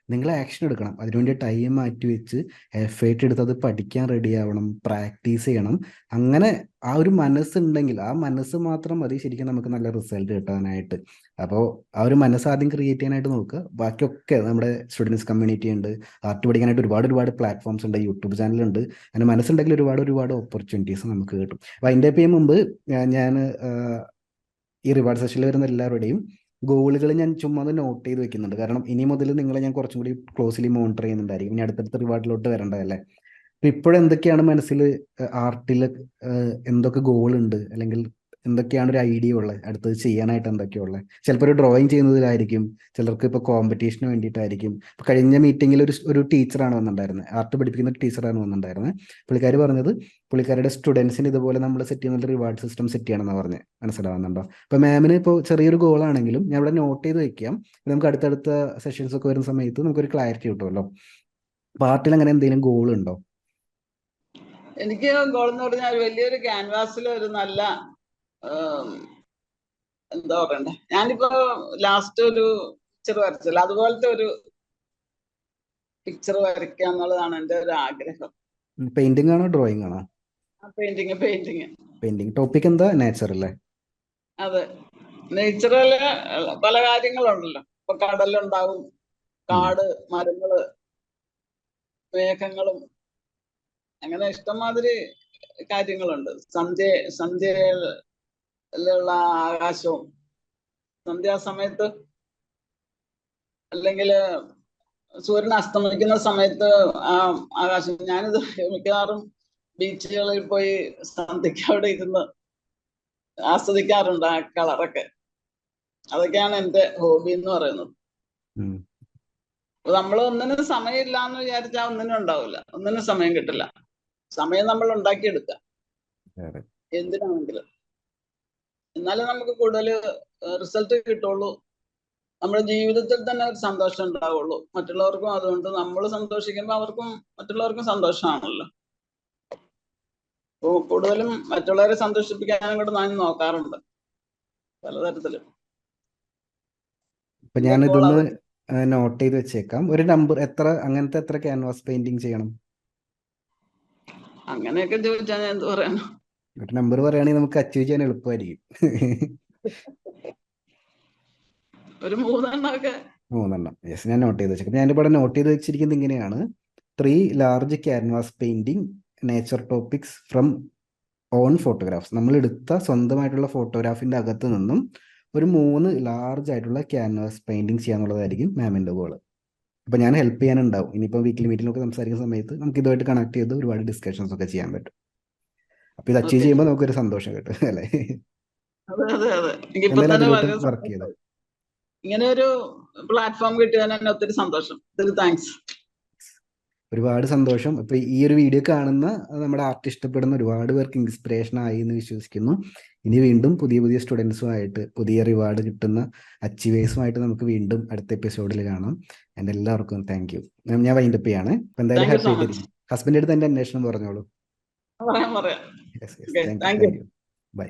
നിങ്ങൾ ആക്ഷൻ എടുക്കണം. അതിനുവേണ്ടി ടൈം മാറ്റി വെച്ച് എഫേർട്ട് എടുത്ത് അത് പഠിക്കാൻ റെഡി ആവണം, പ്രാക്ടീസ് ചെയ്യണം. അങ്ങനെ ആ ഒരു മനസ്സുണ്ടെങ്കിൽ, ആ മനസ്സ് മാത്രം മതി ശരിക്കും നമുക്ക് നല്ല റിസൾട്ട് കിട്ടാനായിട്ട്. അപ്പോൾ ആ ഒരു മനസ്സ് ആദ്യം ക്രിയേറ്റ് ചെയ്യാനായിട്ട് നോക്കുക. ബാക്കിയൊക്കെ നമ്മുടെ സ്റ്റുഡൻസ് കമ്മ്യൂണിറ്റി ഉണ്ട്, ആർട്ട് പഠിക്കാനായിട്ട് ഒരുപാട് പ്ലാറ്റ്ഫോംസ് ഉണ്ട്, യൂട്യൂബ് ചാനലുണ്ട്. അങ്ങനെ മനസ്സുണ്ടെങ്കിൽ ഒരുപാട് ഓപ്പർച്യൂണിറ്റീസ് നമുക്ക് കിട്ടും. വൈൻഡ് അപ്പ് ചെയ്യും മുമ്പ് ഞാൻ ഈ റിവാർഡ് സെഷനിൽ വരുന്ന എല്ലാവരുടെയും ഗോളുകൾ ഞാൻ ചുമ്മാ ഒന്ന് നോട്ട് ചെയ്ത് വെക്കുന്നുണ്ട്. കാരണം ഇനി മുതൽ നിങ്ങളെ ഞാൻ കുറച്ചും കൂടി ക്ലോസ്ലി മോണിറ്റർ ചെയ്യുന്നുണ്ടായിരിക്കും. ഇനി അടുത്തടുത്ത റിവാർഡിലോട്ട് വരേണ്ടതല്ലേ. അപ്പം ഇപ്പോഴെന്തൊക്കെയാണ് മനസ്സിൽ ആർട്ടിൽ എന്തൊക്കെ ഗോൾ ഉണ്ട്, അല്ലെങ്കിൽ എന്തൊക്കെയാണ് ഒരു ഐഡിയ ഉള്ളത്, അടുത്തത് ചെയ്യാനായിട്ട് എന്തൊക്കെയാണ് ഉള്ളത്? ചിലപ്പോൾ ഒരു ഡ്രോയിങ് ചെയ്യുന്നതിലായിരിക്കും, ചിലർക്ക് ഇപ്പോൾ കോമ്പറ്റീഷന് വേണ്ടിയിട്ടായിരിക്കും. ഇപ്പോൾ കഴിഞ്ഞ മീറ്റിങ്ങിൽ ഒരു ടീച്ചറാണ് വന്നിട്ടുണ്ടായിരുന്നത്, ആർട്ട് പഠിപ്പിക്കുന്ന ഒരു ടീച്ചറാണ് വന്നിട്ടുണ്ടായിരുന്നത്. പുള്ളിക്കാർ പറഞ്ഞത് പുള്ളിക്കാരുടെ സ്റ്റുഡൻസിന് ഇതുപോലെ നമ്മൾ സെറ്റ് ചെയ്യുന്ന റിവാർഡ് സിസ്റ്റം സെറ്റ് ചെയ്യണമെന്ന് പറഞ്ഞ്. മനസ്സിലാവുന്നുണ്ടോ? അപ്പോൾ മാമിന് ഇപ്പോൾ ചെറിയൊരു ഗോളാണെങ്കിലും ഞാൻ ഇവിടെ നോട്ട് ചെയ്ത് വെക്കാം. നമുക്ക് അടുത്തടുത്ത സെഷൻസ് ഒക്കെ വരുന്ന സമയത്ത് നമുക്കൊരു ക്ലാരിറ്റി കിട്ടുമല്ലോ. അപ്പോൾ ആർട്ടിൽ അങ്ങനെ എന്തെങ്കിലും ഗോൾ ഉണ്ടോ? എനിക്ക് ഗോൾ എന്ന് പറഞ്ഞാൽ വലിയൊരു ക്യാൻവാസിൽ ഒരു നല്ല എന്താ പറയണ്ടേ, ഞാനിപ്പോ ലാസ്റ്റ് ഒരു പിക്ചർ വരച്ചല്ലോ, അതുപോലത്തെ ഒരു പിക്ചർ വരയ്ക്കുക എന്നുള്ളതാണ് എൻ്റെ ഒരു ആഗ്രഹം. പെയിന്റിംഗ് ആണോ ഡ്രോയിങ് ആണോ? പെയിന്റിങ്. പെയിന്റിംഗ്. ടോപ്പിക് എന്താ? നേച്ചർ അല്ലേ? അതെ, നേച്ചറില് പല കാര്യങ്ങളുണ്ടല്ലോ. ഇപ്പൊ കടലുണ്ടാവും, കാട്, മരങ്ങള്, മേഘങ്ങളും, അങ്ങനെ ഇഷ്ടംമാതിരി കാര്യങ്ങളുണ്ട്. സന്ധ്യയിലുള്ള ആകാശവും, സന്ധ്യാസമയത്ത് അല്ലെങ്കിൽ സൂര്യൻ അസ്തമിക്കുന്ന സമയത്ത് ആ ആകാശം. ഞാനിത് മിക്കവാറും ബീച്ചുകളിൽ പോയി സന്ധ്യയ്ക്ക് അവിടെ ഇരുന്ന് ആസ്വദിക്കാറുണ്ട് ആ കളറൊക്കെ. അതൊക്കെയാണ് എൻ്റെ ഹോബി എന്ന് പറയുന്നത്. നമ്മൾ ഒന്നിനും സമയമില്ല എന്ന് വിചാരിച്ചാൽ ഒന്നിനും ഉണ്ടാവില്ല, ഒന്നിനും സമയം കിട്ടില്ല. സമയം നമ്മൾ ഉണ്ടാക്കിയെടുക്കുക എന്തിനാണെങ്കിലും. എന്നാലേ നമുക്ക് കൂടുതൽ റിസൾട്ട് കിട്ടുള്ളൂ. നമ്മുടെ ജീവിതത്തിൽ തന്നെ ഒരു സന്തോഷം ഉണ്ടാവുള്ളൂ. മറ്റുള്ളവർക്കും അതുകൊണ്ട് നമ്മൾ സന്തോഷിക്കുമ്പോൾ മറ്റുള്ളവർക്കും സന്തോഷമാണല്ലോ. അപ്പോൾ കൂടുതലും മറ്റുള്ളവരെ സന്തോഷിപ്പിക്കാനും കൂടെ ഞാൻ നോക്കാറുണ്ട് പലതരത്തിലും. അപ്പൊ ഞാൻ ഇതൊന്ന് നോട്ട് ചെയ്ത് വെച്ചേക്കാം. ഒരു നമ്പർ, എത്ര ക്യാൻവാസ് പെയിന്റിങ് ചെയ്യണം? അങ്ങനെയൊക്കെ ചോദിച്ചാൽ ഞാൻ എന്ത് പറയണം? ഒരു നമ്പർ പറയുകയാണെങ്കിൽ നമുക്ക് അച്ചീവ് ചെയ്യാൻ എളുപ്പമായിരിക്കും. ഒരു 3 എണ്ണമൊക്കെ. 3 എണ്ണം. യെസ്, ഞാൻ നോട്ട് ചെയ്ത് വെച്ചേക്കാം. ഞാനിവിടെ നോട്ട് ചെയ്ത് വെച്ചിരിക്കുന്നത് ഇങ്ങനെയാണ്: 3 large canvas painting nature topics from on photographs. നമ്മൾ എടുത്ത സ്വന്തമായിട്ടുള്ള ഫോട്ടോഗ്രാഫിന്റെ അകത്ത് നിന്നും ഒരു 3 ലാർജ് ആയിട്ടുള്ള ക്യാൻവാസ് പെയിന്റിങ് ചെയ്യാന്നുള്ളതായിരിക്കും മാമിന്റെ ഗോള്. അപ്പൊ ഞാൻ ഹെൽപ്പ് ചെയ്യാനുണ്ടാവും. ഇനിയിപ്പോൾ വീക്കിലി മീറ്റിംഗിലൊക്കെ സംസാരിക്കുന്ന സമയത്ത് നമുക്ക് ഇതുമായിട്ട് കണക്ട് ചെയ്ത് ഒരുപാട് ഡിസ്കഷൻസ് ഒക്കെ ചെയ്യാൻ പറ്റും. അപ്പൊ ഇത് അച്ചീവ് ചെയ്യുമ്പോൾ നമുക്കൊരു സന്തോഷം കിട്ടും അല്ലേ? എന്തായാലും അതിലോട്ട് വർക്ക് ചെയ്തോ. ഇങ്ങനെ ഒരു പ്ലാറ്റ്ഫോം കിട്ടിയതിന് തന്നെ ഒത്തിരി സന്തോഷം. താങ്ക്സ്. ഒരുപാട് സന്തോഷം. ഇപ്പൊ ഈ ഒരു വീഡിയോ കാണുന്ന നമ്മുടെ ആർട്ട് ഇഷ്ടപ്പെടുന്ന ഒരുപാട് പേർക്ക് ഇൻസ്പിറേഷൻ ആയി എന്ന് വിശ്വസിക്കുന്നു. ഇനി വീണ്ടും പുതിയ സ്റ്റുഡൻസുമായിട്ട് പുതിയ റിവാർഡ് കിട്ടുന്ന അച്ചീവേഴ്സുമായിട്ട് നമുക്ക് വീണ്ടും അടുത്ത എപ്പിസോഡിൽ കാണാം. എൻ്റെ എല്ലാവർക്കും താങ്ക് യു. ഞാൻ വൈൻഡപ്പ് ചെയ്യാണ്. എന്തായാലും ഹാപ്പി ആയിട്ടിരിക്കും. ഹസ്ബൻഡ് അടുത്ത് എൻ്റെ അന്വേഷണം പറഞ്ഞോളൂ. പറയാം. Thank you. ബൈ.